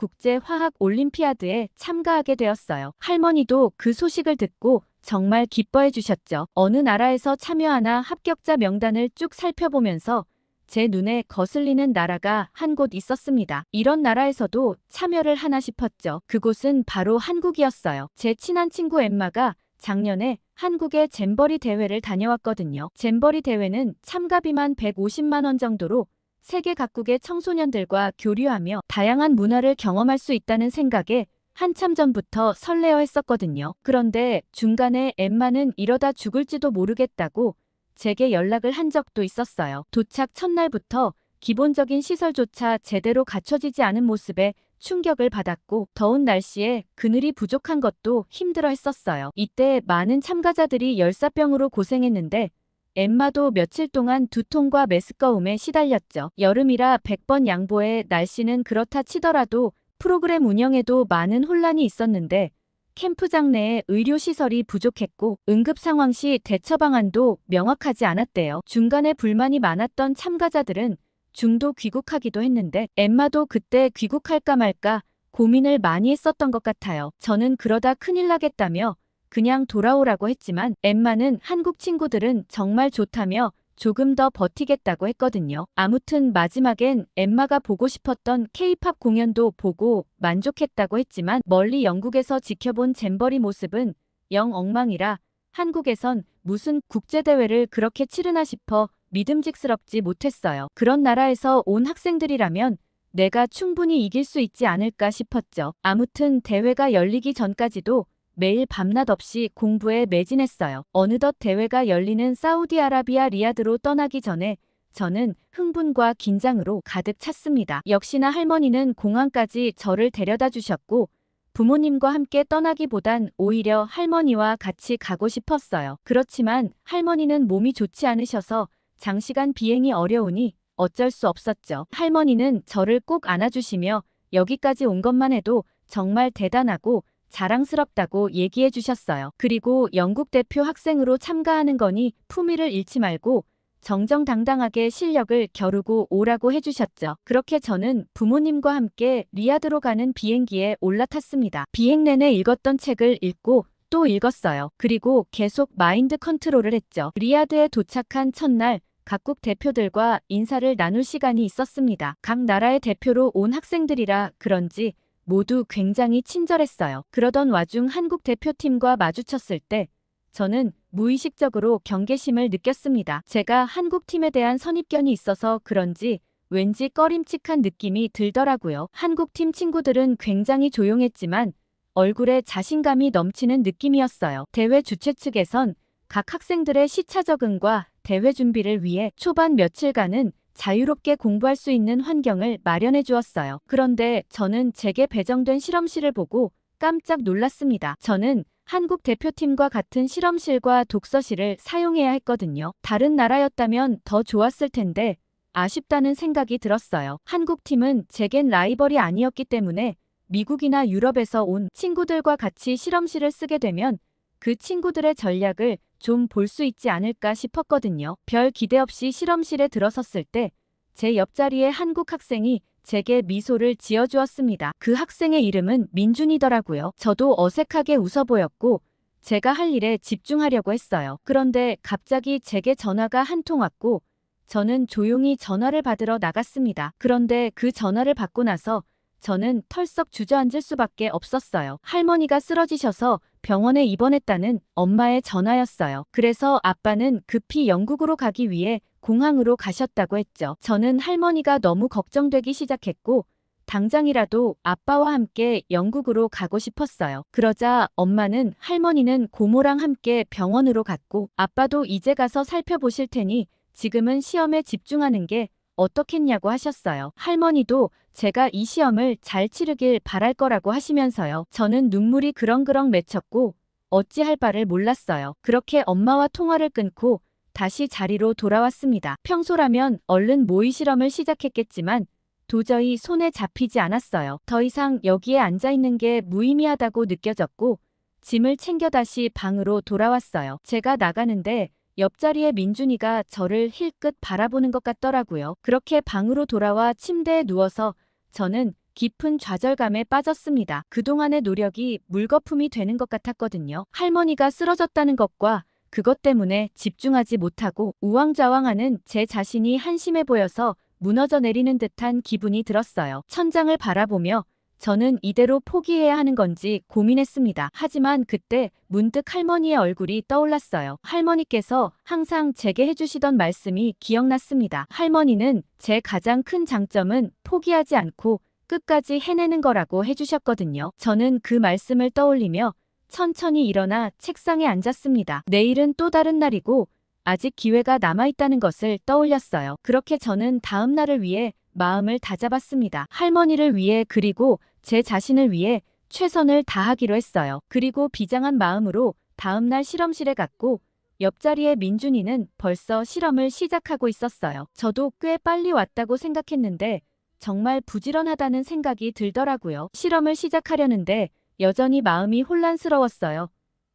국제화학올림피아드에 참가하게 되었어요. 할머니도 그 소식을 듣고 정말 기뻐해 주셨죠. 어느 나라에서 참여하나 합격자 명단을 쭉 살펴보면서 제 눈에 거슬리는 나라가 한 곳 있었습니다. 이런 나라에서도 참여를 하나 싶었죠. 그곳은 바로 한국이었어요. 제 친한 친구 엠마가 작년에 한국의 잼버리 대회를 다녀왔거든요. 잼버리 대회는 참가비만 150만 원 정도로 세계 각국의 청소년들과 교류하며 다양한 문화를 경험할 수 있다는 생각에 한참 전부터 설레어 했었거든요. 그런데 중간에 엠마는 이러다 죽을지도 모르겠다고 제게 연락을 한 적도 있었어요. 도착 첫날부터 기본적인 시설조차 제대로 갖춰지지 않은 모습에 충격을 받았고 더운 날씨에 그늘이 부족한 것도 힘들어 했었어요. 이때 많은 참가자들이 열사병으로 고생했는데 엠마도 며칠 동안 두통과 메스꺼움에 시달렸죠. 여름이라 100번 양보해 날씨는 그렇다 치더라도 프로그램 운영에도 많은 혼란이 있었는데 캠프장 내에 의료시설이 부족했고 응급 상황 시 대처 방안도 명확하지 않았대요. 중간에 불만이 많았던 참가자들은 중도 귀국하기도 했는데 엠마도 그때 귀국할까 말까 고민을 많이 했었던 것 같아요. 저는 그러다 큰일 나겠다며 그냥 돌아오라고 했지만 엠마는 한국 친구들은 정말 좋다며 조금 더 버티겠다고 했거든요. 아무튼 마지막엔 엠마가 보고 싶었던 K-팝 공연도 보고 만족했다고 했지만 멀리 영국에서 지켜본 잼버리 모습은 영 엉망이라 한국에선 무슨 국제대회를 그렇게 치르나 싶어 믿음직스럽지 못했어요. 그런 나라에서 온 학생들이라면 내가 충분히 이길 수 있지 않을까 싶었죠. 아무튼 대회가 열리기 전까지도 매일 밤낮 없이 공부에 매진했어요. 어느덧 대회가 열리는 사우디아라비아 리야드로 떠나기 전에 저는 흥분과 긴장으로 가득 찼습니다. 역시나 할머니는 공항까지 저를 데려다 주셨고 부모님과 함께 떠나기보단 오히려 할머니와 같이 가고 싶었어요. 그렇지만 할머니는 몸이 좋지 않으셔서 장시간 비행이 어려우니 어쩔 수 없었죠. 할머니는 저를 꼭 안아주시며 여기까지 온 것만 해도 정말 대단하고 자랑스럽다고 얘기해 주셨어요. 그리고 영국 대표 학생으로 참가하는 거니 품위를 잃지 말고 정정당당하게 실력을 겨루고 오라고 해주셨죠. 그렇게 저는 부모님과 함께 리야드로 가는 비행기에 올라탔습니다. 비행 내내 읽었던 책을 읽고 또 읽었어요. 그리고 계속 마인드 컨트롤을 했죠. 리야드에 도착한 첫날 각국 대표들과 인사를 나눌 시간이 있었습니다. 각 나라의 대표로 온 학생들이라 그런지 모두 굉장히 친절했어요. 그러던 와중 한국 대표팀과 마주쳤을 때 저는 무의식적으로 경계심을 느꼈습니다. 제가 한국팀에 대한 선입견이 있어서 그런지 왠지 꺼림칙한 느낌이 들더라고요. 한국팀 친구들은 굉장히 조용했지만 얼굴에 자신감이 넘치는 느낌이었어요. 대회 주최 측에선 각 학생들의 시차 적응과 대회 준비를 위해 초반 며칠간은 자유롭게 공부할 수 있는 환경을 마련해 주었어요. 그런데 저는 제게 배정된 실험실을 보고 깜짝 놀랐습니다. 저는 한국 대표팀과 같은 실험실과 독서실을 사용해야 했거든요. 다른 나라였다면 더 좋았을 텐데 아쉽다는 생각이 들었어요. 한국팀은 제겐 라이벌이 아니었기 때문에 미국이나 유럽에서 온 친구들과 같이 실험실을 쓰게 되면 그 친구들의 전략을 좀 볼 수 있지 않을까 싶었거든요. 별 기대 없이 실험실에 들어섰을 때 제 옆자리에 한국 학생이 제게 미소를 지어주었습니다. 그 학생의 이름은 민준이더라고요. 저도 어색하게 웃어 보였고 제가 할 일에 집중하려고 했어요. 그런데 갑자기 제게 전화가 한 통 왔고 저는 조용히 전화를 받으러 나갔습니다. 그런데 그 전화를 받고 나서 저는 털썩 주저앉을 수밖에 없었어요. 할머니가 쓰러지셔서 병원에 입원했다는 엄마의 전화였어요. 그래서 아빠는 급히 영국으로 가기 위해 공항으로 가셨다고 했죠. 저는 할머니가 너무 걱정되기 시작했고 당장이라도 아빠와 함께 영국으로 가고 싶었어요. 그러자 엄마는 할머니는 고모랑 함께 병원으로 갔고 아빠도 이제 가서 살펴보실 테니 지금은 시험에 집중하는 게 어떻겠냐고 하셨어요. 할머니도 제가 이 시험을 잘 치르길 바랄 거라고 하시면서요. 저는 눈물이 그렁그렁 맺혔고 어찌할 바를 몰랐어요. 그렇게 엄마와 통화를 끊고 다시 자리로 돌아왔습니다. 평소라면 얼른 모의 실험을 시작했겠지만 도저히 손에 잡히지 않았어요. 더 이상 여기에 앉아있는 게 무의미하다고 느껴졌고 짐을 챙겨 다시 방으로 돌아왔어요. 제가 나가는데 옆자리에 민준이가 저를 힐끗 바라보는 것 같더라고요. 그렇게 방으로 돌아와 침대에 누워서 저는 깊은 좌절감에 빠졌습니다. 그동안의 노력이 물거품이 되는 것 같았거든요. 할머니가 쓰러졌다는 것과 그것 때문에 집중하지 못하고 우왕좌왕하는 제 자신이 한심해 보여서 무너져 내리는 듯한 기분이 들었어요. 천장을 바라보며 저는 이대로 포기해야 하는 건지 고민했습니다. 하지만 그때 문득 할머니의 얼굴이 떠올랐어요. 할머니께서 항상 제게 해주시던 말씀이 기억났습니다. 할머니는 제 가장 큰 장점은 포기하지 않고 끝까지 해내는 거라고 해주셨거든요. 저는 그 말씀을 떠올리며 천천히 일어나 책상에 앉았습니다. 내일은 또 다른 날이고 아직 기회가 남아있다는 것을 떠올렸어요. 그렇게 저는 다음 날을 위해 마음을 다잡았습니다. 할머니를 위해 그리고 제 자신을 위해 최선을 다하기로 했어요. 그리고 비장한 마음으로 다음날 실험실에 갔고 옆자리에 민준이는 벌써 실험을 시작하고 있었어요. 저도 꽤 빨리 왔다고 생각했는데 정말 부지런하다는 생각이 들더라고요. 실험을 시작하려는데 여전히 마음이 혼란스러웠어요.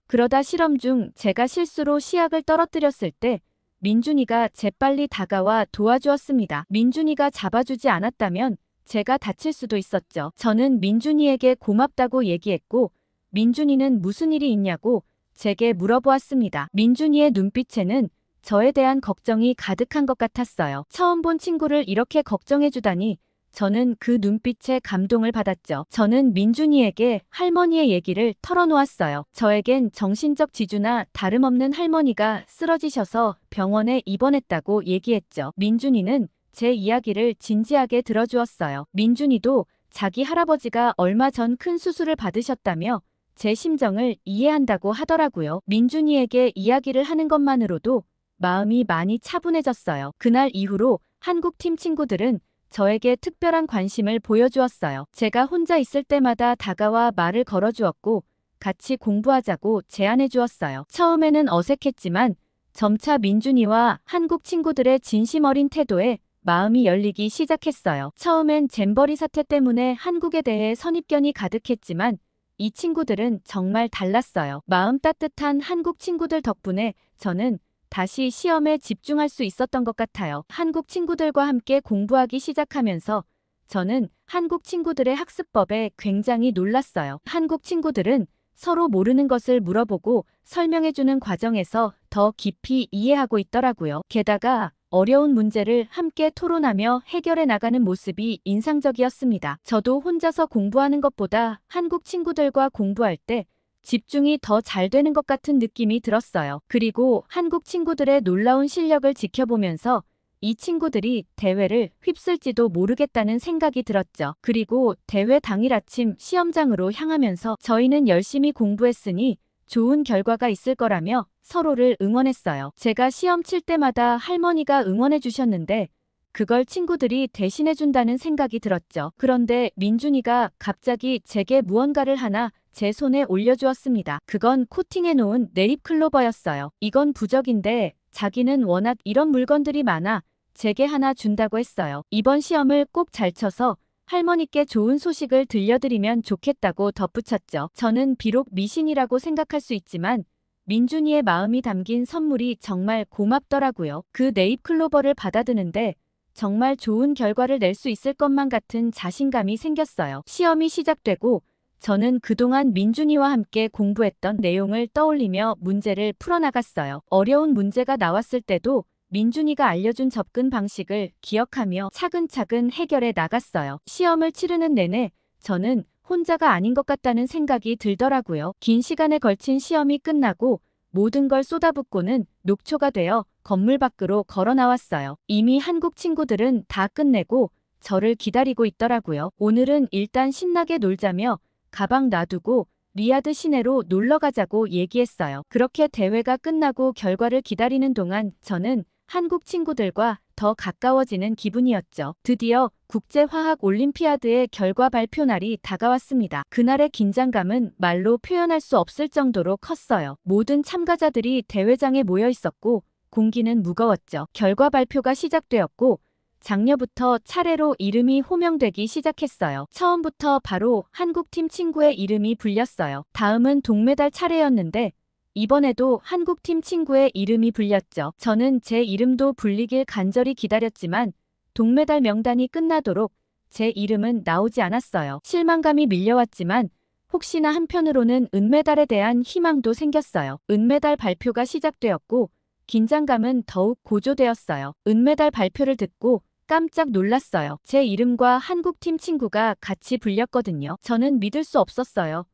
그러다 실험 중 제가 실수로 시약을 떨어뜨렸을 때 민준이가 재빨리 다가와 도와주었습니다. 민준이가 잡아주지 않았다면 제가 다칠 수도 있었죠. 저는 민준이에게 고맙다고 얘기했고 민준이는 무슨 일이 있냐고 제게 물어보았습니다. 민준이의 눈빛에는 저에 대한 걱정이 가득한 것 같았어요. 처음 본 친구를 이렇게 걱정해주다니 저는 그 눈빛에 감동을 받았죠. 저는 민준이에게 할머니의 얘기를 털어놓았어요. 저에겐 정신적 지주나 다름없는 할머니가 쓰러지셔서 병원에 입원했다고 얘기했죠. 민준이는 제 이야기를 진지하게 들어주었어요. 민준이도 자기 할아버지가 얼마 전 큰 수술을 받으셨다며 제 심정을 이해한다고 하더라고요. 민준이에게 이야기를 하는 것만으로도 마음이 많이 차분해졌어요. 그날 이후로 한국팀 친구들은 저에게 특별한 관심을 보여주었어요. 제가 혼자 있을 때마다 다가와 말을 걸어주었고 같이 공부하자고 제안해 주었어요. 처음에는 어색했지만 점차 민준이와 한국 친구들의 진심 어린 태도에 마음이 열리기 시작했어요. 처음엔 잼버리 사태 때문에 한국에 대해 선입견이 가득했지만 이 친구들은 정말 달랐어요. 마음 따뜻한 한국 친구들 덕분에 저는 다시 시험에 집중할 수 있었던 것 같아요. 한국 친구들과 함께 공부하기 시작하면서 저는 한국 친구들의 학습법에 굉장히 놀랐어요. 한국 친구들은 서로 모르는 것을 물어보고 설명해주는 과정에서 더 깊이 이해하고 있더라고요. 게다가 어려운 문제를 함께 토론하며 해결해 나가는 모습이 인상적이었습니다. 저도 혼자서 공부하는 것보다 한국 친구들과 공부할 때 집중이 더 잘 되는 것 같은 느낌이 들었어요. 그리고 한국 친구들의 놀라운 실력을 지켜보면서 이 친구들이 대회를 휩쓸지도 모르겠다는 생각이 들었죠. 그리고 대회 당일 아침 시험장으로 향하면서 저희는 열심히 공부했으니 좋은 결과가 있을 거라며 서로를 응원했어요. 제가 시험 칠 때마다 할머니가 응원해 주셨는데 그걸 친구들이 대신해 준다는 생각이 들었죠. 그런데 민준이가 갑자기 제게 무언가를 하나 제 손에 올려주었습니다. 그건 코팅해 놓은 네잎 클로버였어요. 이건 부적인데 자기는 워낙 이런 물건들이 많아 제게 하나 준다고 했어요. 이번 시험을 꼭 잘 쳐서 할머니께 좋은 소식을 들려드리면 좋겠다고 덧붙였죠. 저는 비록 미신이라고 생각할 수 있지만 민준이의 마음이 담긴 선물이 정말 고맙더라고요. 그 네잎 클로버를 받아드는데 정말 좋은 결과를 낼 수 있을 것만 같은 자신감이 생겼어요. 시험이 시작되고 저는 그동안 민준이와 함께 공부했던 내용을 떠올리며 문제를 풀어나갔어요. 어려운 문제가 나왔을 때도 민준이가 알려준 접근 방식을 기억하며 차근차근 해결해 나갔어요. 시험을 치르는 내내 저는 혼자가 아닌 것 같다는 생각이 들더라고요. 긴 시간에 걸친 시험이 끝나고 모든 걸 쏟아붓고는 녹초가 되어 건물 밖으로 걸어 나왔어요. 이미 한국 친구들은 다 끝내고 저를 기다리고 있더라고요. 오늘은 일단 신나게 놀자며 가방 놔두고 리야드 시내로 놀러 가자고 얘기했어요. 그렇게 대회가 끝나고 결과를 기다리는 동안 저는 한국 친구들과 더 가까워지는 기분이었죠. 드디어 국제화학올림피아드의 결과 발표 날이 다가왔습니다. 그날의 긴장감은 말로 표현할 수 없을 정도로 컸어요. 모든 참가자들이 대회장에 모여 있었고 공기는 무거웠죠. 결과 발표가 시작되었고 장려부터 차례로 이름이 호명되기 시작했어요. 처음부터 바로 한국팀 친구의 이름이 불렸어요. 다음은 동메달 차례였는데 이번에도 한국팀 친구의 이름이 불렸죠. 저는 제 이름도 불리길 간절히 기다렸지만 동메달 명단이 끝나도록 제 이름은 나오지 않았어요. 실망감이 밀려왔지만 혹시나 한편으로는 은메달에 대한 희망도 생겼어요. 은메달 발표가 시작되었고 긴장감은 더욱 고조되었어요. 은메달 발표를 듣고 깜짝 놀랐어요. 제 이름과 한국팀 친구가 같이 불렸거든요. 저는 믿을 수 없었어요.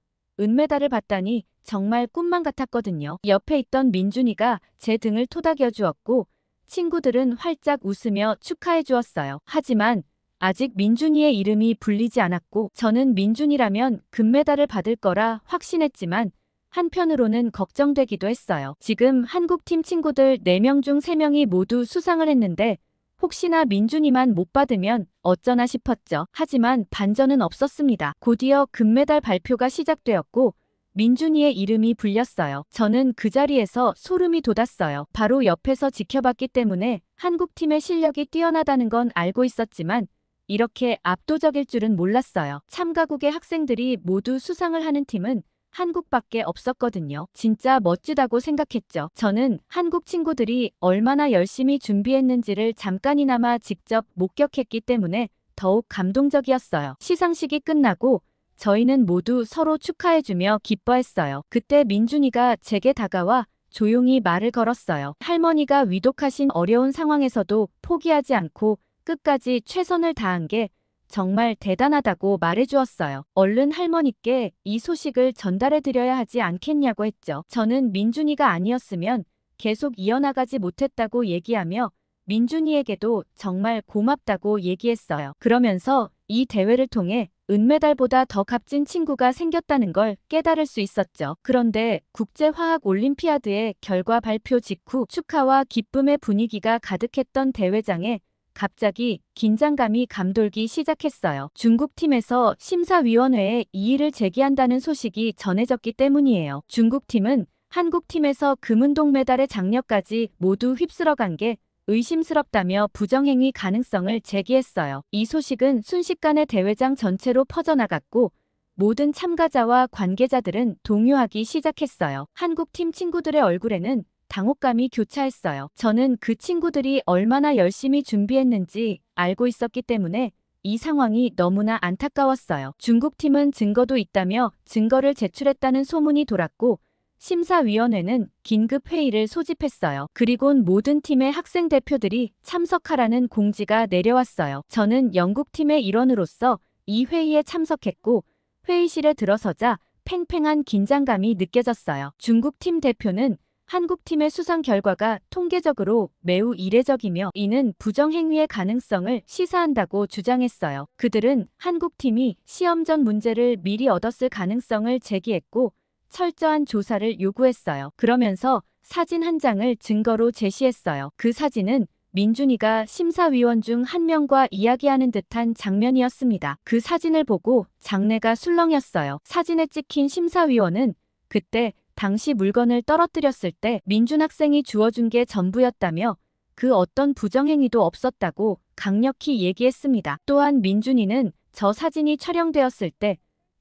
은메달을 받다니 정말 꿈만 같았거든요. 옆에 있던 민준이가 제 등을 토닥여 주었고 친구들은 활짝 웃으며 축하해 주었어요. 하지만 아직 민준이의 이름이 불리지 않았고 저는 민준이라면 금메달을 받을 거라 확신했지만 한편으로는 걱정되기도 했어요. 지금 한국팀 친구들 4명 중 3명이 모두 수상을 했는데 혹시나 민준이만 못 받으면 어쩌나 싶었죠. 하지만 반전은 없었습니다. 곧이어 금메달 발표가 시작되었고 민준이의 이름이 불렸어요. 저는 그 자리에서 소름이 돋았어요. 바로 옆에서 지켜봤기 때문에 한국팀의 실력이 뛰어나다는 건 알고 있었지만 이렇게 압도적일 줄은 몰랐어요. 참가국의 학생들이 모두 수상을 하는 팀은 한국밖에 없었거든요. 진짜 멋지다고 생각했죠. 저는 한국 친구들이 얼마나 열심히 준비했는지를 잠깐이나마 직접 목격했기 때문에 더욱 감동적이었어요. 시상식이 끝나고 저희는 모두 서로 축하해주며 기뻐했어요. 그때 민준이가 제게 다가와 조용히 말을 걸었어요. 할머니가 위독하신 어려운 상황에서도 포기하지 않고 끝까지 최선을 다한 게 정말 대단하다고 말해주었어요. 얼른 할머니께 이 소식을 전달해드려야 하지 않겠냐고 했죠. 저는 민준이가 아니었으면 계속 이어나가지 못했다고 얘기하며 민준이에게도 정말 고맙다고 얘기했어요. 그러면서 이 대회를 통해 은메달보다 더 값진 친구가 생겼다는 걸 깨달을 수 있었죠. 그런데 국제화학올림피아드의 결과 발표 직후 축하와 기쁨의 분위기가 가득했던 대회장에 갑자기 긴장감이 감돌기 시작했어요. 중국팀에서 심사위원회에 이의를 제기한다는 소식이 전해졌기 때문이에요. 중국팀은 한국팀에서 금은동메달의 장려까지 모두 휩쓸어간 게 의심스럽다며 부정행위 가능성을 제기했어요. 이 소식은 순식간에 대회장 전체로 퍼져나갔고 모든 참가자와 관계자들은 동요하기 시작했어요. 한국팀 친구들의 얼굴에는 당혹감이 교차했어요. 저는 그 친구들이 얼마나 열심히 준비했는지 알고 있었기 때문에 이 상황이 너무나 안타까웠어요. 중국팀은 증거도 있다며 증거를 제출했다는 소문이 돌았고 심사위원회는 긴급 회의를 소집했어요. 그리곤 모든 팀의 학생 대표들이 참석하라는 공지가 내려왔어요. 저는 영국팀의 일원으로서 이 회의에 참석했고 회의실에 들어서자 팽팽한 긴장감이 느껴졌어요. 중국팀 대표는 한국팀의 수상 결과가 통계적으로 매우 이례적이며 이는 부정행위의 가능성을 시사한다고 주장했어요. 그들은 한국팀이 시험 전 문제를 미리 얻었을 가능성을 제기했고 철저한 조사를 요구했어요. 그러면서 사진 한 장을 증거로 제시했어요. 그 사진은 민준이가 심사위원 중 한 명과 이야기하는 듯한 장면이었습니다. 그 사진을 보고 장내가 술렁였어요. 사진에 찍힌 심사위원은 그때 당시 물건을 떨어뜨렸을 때 민준 학생이 주워준 게 전부였다며 그 어떤 부정행위도 없었다고 강력히 얘기했습니다. 또한 민준이는 저 사진이 촬영되었을 때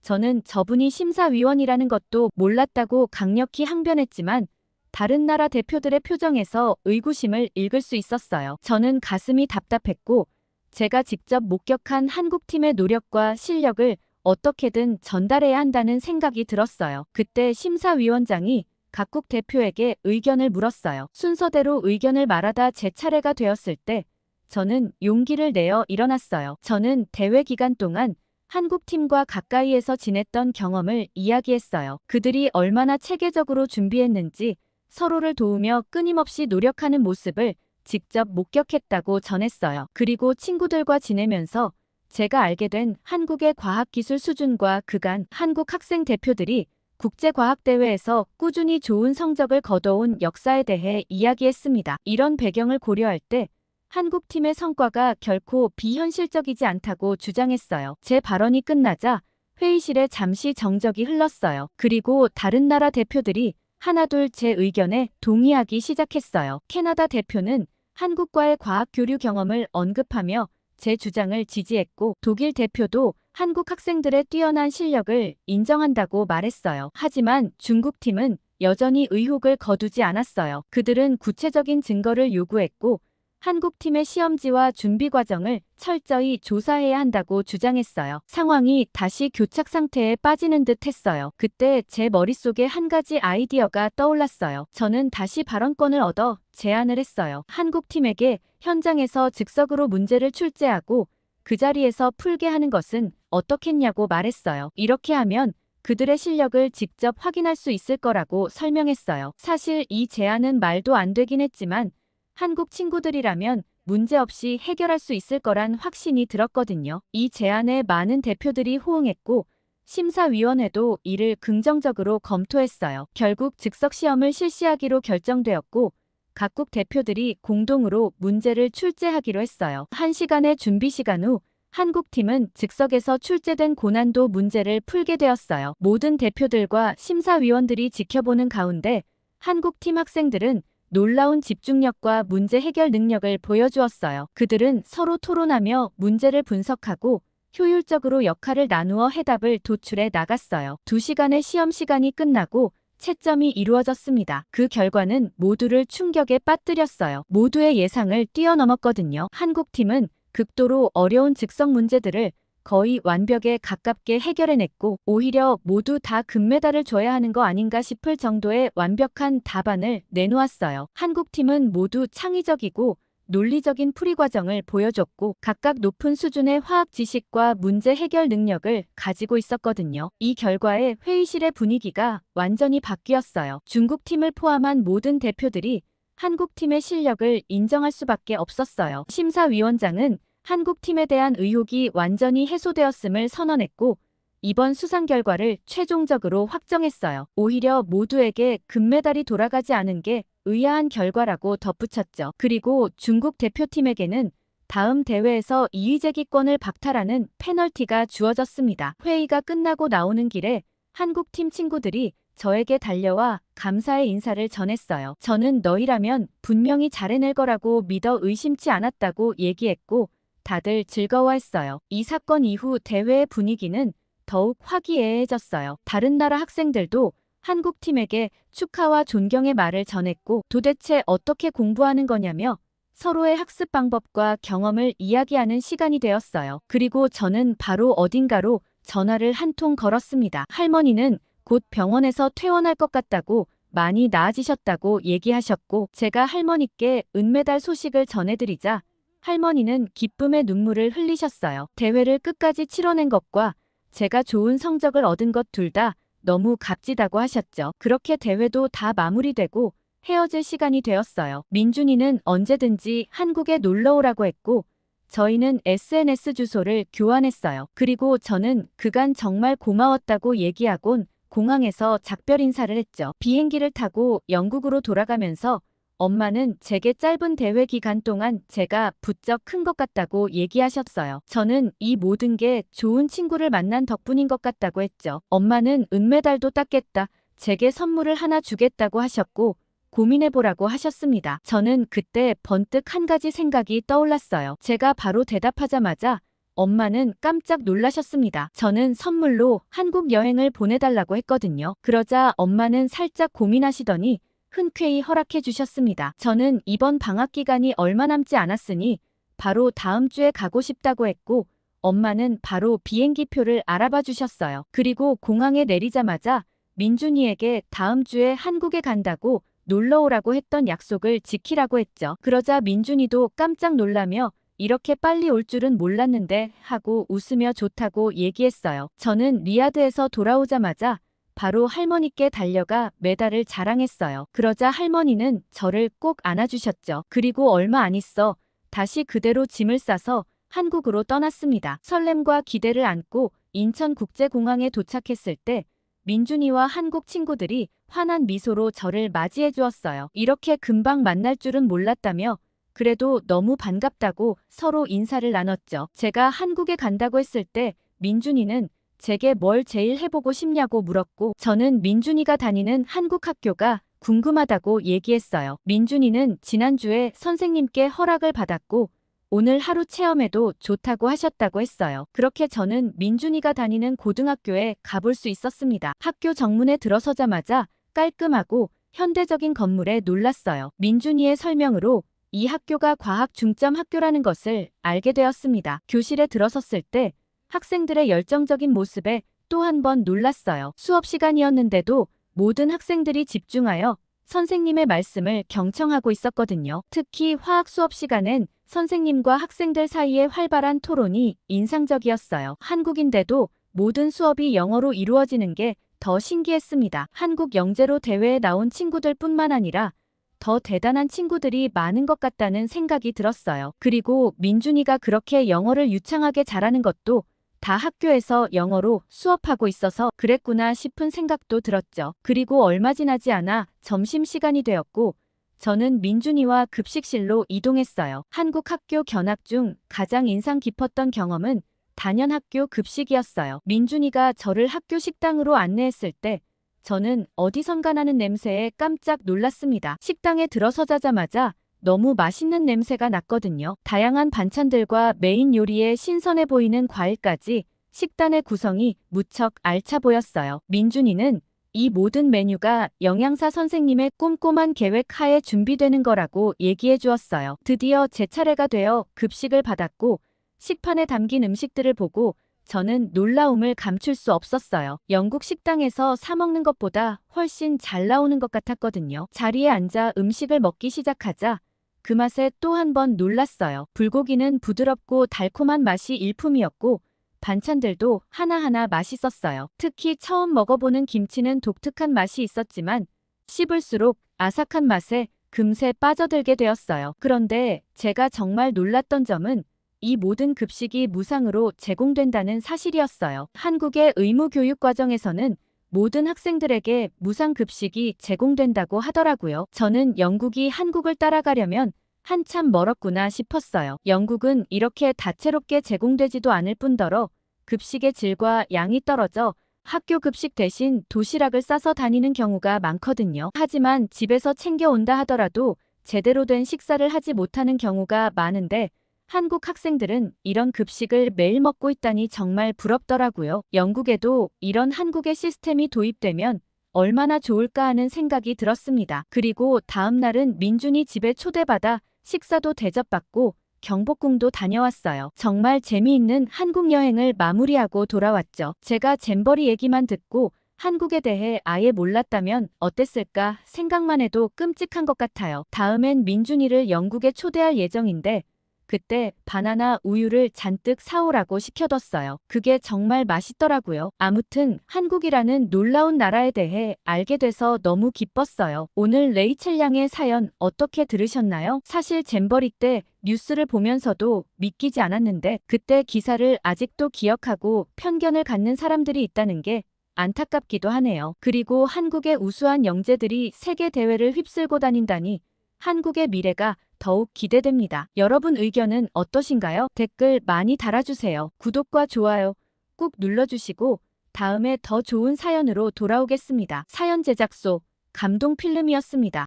저는 저분이 심사위원이라는 것도 몰랐다고 강력히 항변했지만 다른 나라 대표들의 표정에서 의구심을 읽을 수 있었어요. 저는 가슴이 답답했고 제가 직접 목격한 한국팀의 노력과 실력을 어떻게든 전달해야 한다는 생각이 들었어요. 그때 심사위원장이 각국 대표에게 의견을 물었어요. 순서대로 의견을 말하다 제 차례가 되었을 때 저는 용기를 내어 일어났어요. 저는 대회 기간 동안 한국팀과 가까이에서 지냈던 경험을 이야기했어요. 그들이 얼마나 체계적으로 준비했는지 서로를 도우며 끊임없이 노력하는 모습을 직접 목격했다고 전했어요. 그리고 친구들과 지내면서 제가 알게 된 한국의 과학기술 수준과 그간 한국 학생 대표들이 국제과학대회에서 꾸준히 좋은 성적을 거둬온 역사에 대해 이야기했습니다. 이런 배경을 고려할 때 한국팀의 성과가 결코 비현실적이지 않다고 주장했어요. 제 발언이 끝나자 회의실에 잠시 정적이 흘렀어요. 그리고 다른 나라 대표들이 하나둘 제 의견에 동의하기 시작했어요. 캐나다 대표는 한국과의 과학 교류 경험을 언급하며 제 주장을 지지했고 독일 대표도 한국 학생들의 뛰어난 실력을 인정한다고 말했어요. 하지만 중국팀은 여전히 의혹을 거두지 않았어요. 그들은 구체적인 증거를 요구했고 한국팀의 시험지와 준비 과정을 철저히 조사해야 한다고 주장했어요. 상황이 다시 교착 상태에 빠지는 듯 했어요. 그때 제 머릿속에 한 가지 아이디어가 떠올랐어요. 저는 다시 발언권을 얻어 제안을 했어요. 한국팀에게 현장에서 즉석으로 문제를 출제하고 그 자리에서 풀게 하는 것은 어떻겠냐고 말했어요. 이렇게 하면 그들의 실력을 직접 확인할 수 있을 거라고 설명했어요. 사실 이 제안은 말도 안 되긴 했지만 한국 친구들이라면 문제없이 해결할 수 있을 거란 확신이 들었거든요. 이 제안에 많은 대표들이 호응했고 심사위원회도 이를 긍정적으로 검토했어요. 결국 즉석 시험을 실시하기로 결정되었고 각국 대표들이 공동으로 문제를 출제하기로 했어요. 1시간의 준비 시간 후 한국팀은 즉석에서 출제된 고난도 문제를 풀게 되었어요. 모든 대표들과 심사위원들이 지켜보는 가운데 한국팀 학생들은 놀라운 집중력과 문제 해결 능력을 보여주었어요. 그들은 서로 토론하며 문제를 분석하고 효율적으로 역할을 나누어 해답을 도출해 나갔어요. 2시간의 시험 시간이 끝나고 채점이 이루어졌습니다. 그 결과는 모두를 충격에 빠뜨렸어요. 모두의 예상을 뛰어넘었거든요. 한국팀은 극도로 어려운 즉석 문제들을 거의 완벽에 가깝게 해결해냈고 오히려 모두 다 금메달을 줘야 하는 거 아닌가 싶을 정도의 완벽한 답안을 내놓았어요. 한국팀은 모두 창의적이고 논리적인 풀이 과정을 보여줬고 각각 높은 수준의 화학 지식과 문제 해결 능력을 가지고 있었거든요. 이 결과에 회의실의 분위기가 완전히 바뀌었어요. 중국팀을 포함한 모든 대표들이 한국팀의 실력을 인정할 수밖에 없었어요. 심사위원장은 한국팀에 대한 의혹이 완전히 해소되었음을 선언했고 이번 수상 결과를 최종적으로 확정했어요. 오히려 모두에게 금메달이 돌아가지 않은 게 의아한 결과라고 덧붙였죠. 그리고 중국 대표팀에게는 다음 대회에서 이의제기권을 박탈하는 페널티가 주어졌습니다. 회의가 끝나고 나오는 길에 한국팀 친구들이 저에게 달려와 감사의 인사를 전했어요. 저는 너희라면 분명히 잘해낼 거라고 믿어 의심치 않았다고 얘기했고 다들 즐거워했어요. 이 사건 이후 대회의 분위기는 더욱 화기애애해졌어요. 다른 나라 학생들도 한국팀에게 축하와 존경의 말을 전했고 도대체 어떻게 공부하는 거냐며 서로의 학습 방법과 경험을 이야기하는 시간이 되었어요. 그리고 저는 바로 어딘가로 전화를 한 통 걸었습니다. 할머니는 곧 병원에서 퇴원할 것 같다고 많이 나아지셨다고 얘기하셨고 제가 할머니께 은메달 소식을 전해드리자 할머니는 기쁨의 눈물을 흘리셨어요. 대회를 끝까지 치러낸 것과 제가 좋은 성적을 얻은 것 둘 다 너무 값지다고 하셨죠. 그렇게 대회도 다 마무리되고 헤어질 시간이 되었어요. 민준이는 언제든지 한국에 놀러 오라고 했고 저희는 SNS 주소를 교환했어요. 그리고 저는 그간 정말 고마웠다고 얘기하곤 공항에서 작별 인사를 했죠. 비행기를 타고 영국으로 돌아가면서 엄마는 제게 짧은 대회 기간 동안 제가 부쩍 큰 것 같다고 얘기하셨어요. 저는 이 모든 게 좋은 친구를 만난 덕분인 것 같다고 했죠. 엄마는 은메달도 땄겠다. 제게 선물을 하나 주겠다고 하셨고 고민해보라고 하셨습니다. 저는 그때 번뜩 한 가지 생각이 떠올랐어요. 제가 바로 대답하자마자 엄마는 깜짝 놀라셨습니다. 저는 선물로 한국 여행을 보내달라고 했거든요. 그러자 엄마는 살짝 고민하시더니 흔쾌히 허락해 주셨습니다. 저는 이번 방학 기간이 얼마 남지 않았으니 바로 다음 주에 가고 싶다고 했고 엄마는 바로 비행기표를 알아봐 주셨어요. 그리고 공항에 내리자마자 민준이에게 다음 주에 한국에 간다고 놀러 오라고 했던 약속을 지키라고 했죠. 그러자 민준이도 깜짝 놀라며 이렇게 빨리 올 줄은 몰랐는데 하고 웃으며 좋다고 얘기했어요. 저는 리야드에서 돌아오자마자 바로 할머니께 달려가 메달을 자랑했어요. 그러자 할머니는 저를 꼭 안아주셨죠. 그리고 얼마 안 있어 다시 그대로 짐을 싸서 한국으로 떠났습니다. 설렘과 기대를 안고 인천국제공항에 도착했을 때 민준이와 한국 친구들이 환한 미소로 저를 맞이해 주었어요. 이렇게 금방 만날 줄은 몰랐다며 그래도 너무 반갑다고 서로 인사를 나눴죠. 제가 한국에 간다고 했을 때 민준이는 제게 뭘 제일 해보고 싶냐고 물었고 저는 민준이가 다니는 한국 학교가 궁금하다고 얘기했어요. 민준이는 지난주에 선생님께 허락을 받았고 오늘 하루 체험에도 좋다고 하셨다고 했어요. 그렇게 저는 민준이가 다니는 고등학교에 가볼 수 있었습니다. 학교 정문에 들어서자마자 깔끔하고 현대적인 건물에 놀랐어요. 민준이의 설명으로 이 학교가 과학 중점 학교라는 것을 알게 되었습니다. 교실에 들어섰을 때 학생들의 열정적인 모습에 또 한 번 놀랐어요. 수업 시간이었는데도 모든 학생들이 집중하여 선생님의 말씀을 경청하고 있었거든요. 특히 화학 수업 시간엔 선생님과 학생들 사이의 활발한 토론이 인상적이었어요. 한국인데도 모든 수업이 영어로 이루어지는 게 더 신기했습니다. 한국 영재로 대회에 나온 친구들 뿐만 아니라 더 대단한 친구들이 많은 것 같다는 생각이 들었어요. 그리고 민준이가 그렇게 영어를 유창하게 잘하는 것도 다 학교에서 영어로 수업하고 있어서 그랬구나 싶은 생각도 들었죠. 그리고 얼마 지나지 않아 점심시간이 되었고 저는 민준이와 급식실로 이동했어요. 한국 학교 견학 중 가장 인상 깊었던 경험은 단연학교 급식이었어요. 민준이가 저를 학교 식당으로 안내했을 때 저는 어디선가 나는 냄새에 깜짝 놀랐습니다. 식당에 들어서자마자 너무 맛있는 냄새가 났거든요. 다양한 반찬들과 메인 요리에 신선해 보이는 과일까지 식단의 구성이 무척 알차 보였어요. 민준이는 이 모든 메뉴가 영양사 선생님의 꼼꼼한 계획 하에 준비되는 거라고 얘기해 주었어요. 드디어 제 차례가 되어 급식을 받았고 식판에 담긴 음식들을 보고 저는 놀라움을 감출 수 없었어요. 영국 식당에서 사 먹는 것보다 훨씬 잘 나오는 것 같았거든요. 자리에 앉아 음식을 먹기 시작하자 그 맛에 또 한 번 놀랐어요. 불고기는 부드럽고 달콤한 맛이 일품이었고 반찬들도 하나하나 맛있었어요. 특히 처음 먹어보는 김치는 독특한 맛이 있었지만 씹을수록 아삭한 맛에 금세 빠져들게 되었어요. 그런데 제가 정말 놀랐던 점은 이 모든 급식이 무상으로 제공된다는 사실이었어요. 한국의 의무 교육 과정에서는 모든 학생들에게 무상 급식이 제공된다고 하더라고요. 저는 영국이 한국을 따라가려면 한참 멀었구나 싶었어요. 영국은 이렇게 다채롭게 제공되지도 않을 뿐더러 급식의 질과 양이 떨어져 학교 급식 대신 도시락을 싸서 다니는 경우가 많거든요. 하지만 집에서 챙겨온다 하더라도 제대로 된 식사를 하지 못하는 경우가 많은데 한국 학생들은 이런 급식을 매일 먹고 있다니 정말 부럽더라고요. 영국에도 이런 한국의 시스템이 도입되면 얼마나 좋을까 하는 생각이 들었습니다. 그리고 다음 날은 민준이 집에 초대받아 식사도 대접받고 경복궁도 다녀왔어요. 정말 재미있는 한국 여행을 마무리하고 돌아왔죠. 제가 잼버리 얘기만 듣고 한국에 대해 아예 몰랐다면 어땠을까 생각만 해도 끔찍한 것 같아요. 다음엔 민준이를 영국에 초대할 예정인데 그때 바나나 우유를 잔뜩 사오라고 시켜뒀어요. 그게 정말 맛있더라고요. 아무튼 한국이라는 놀라운 나라에 대해 알게 돼서 너무 기뻤어요. 오늘 레이첼 양의 사연 어떻게 들으셨나요? 사실 잼버리 때 뉴스를 보면서도 믿기지 않았는데 그때 기사를 아직도 기억하고 편견을 갖는 사람들이 있다는 게 안타깝기도 하네요. 그리고 한국의 우수한 영재들이 세계 대회를 휩쓸고 다닌다니 한국의 미래가 더욱 기대됩니다. 여러분 의견은 어떠신가요? 댓글 많이 달아주세요. 구독과 좋아요 꾹 눌러주시고 다음에 더 좋은 사연으로 돌아오겠습니다. 사연 제작소 감동필름이었습니다.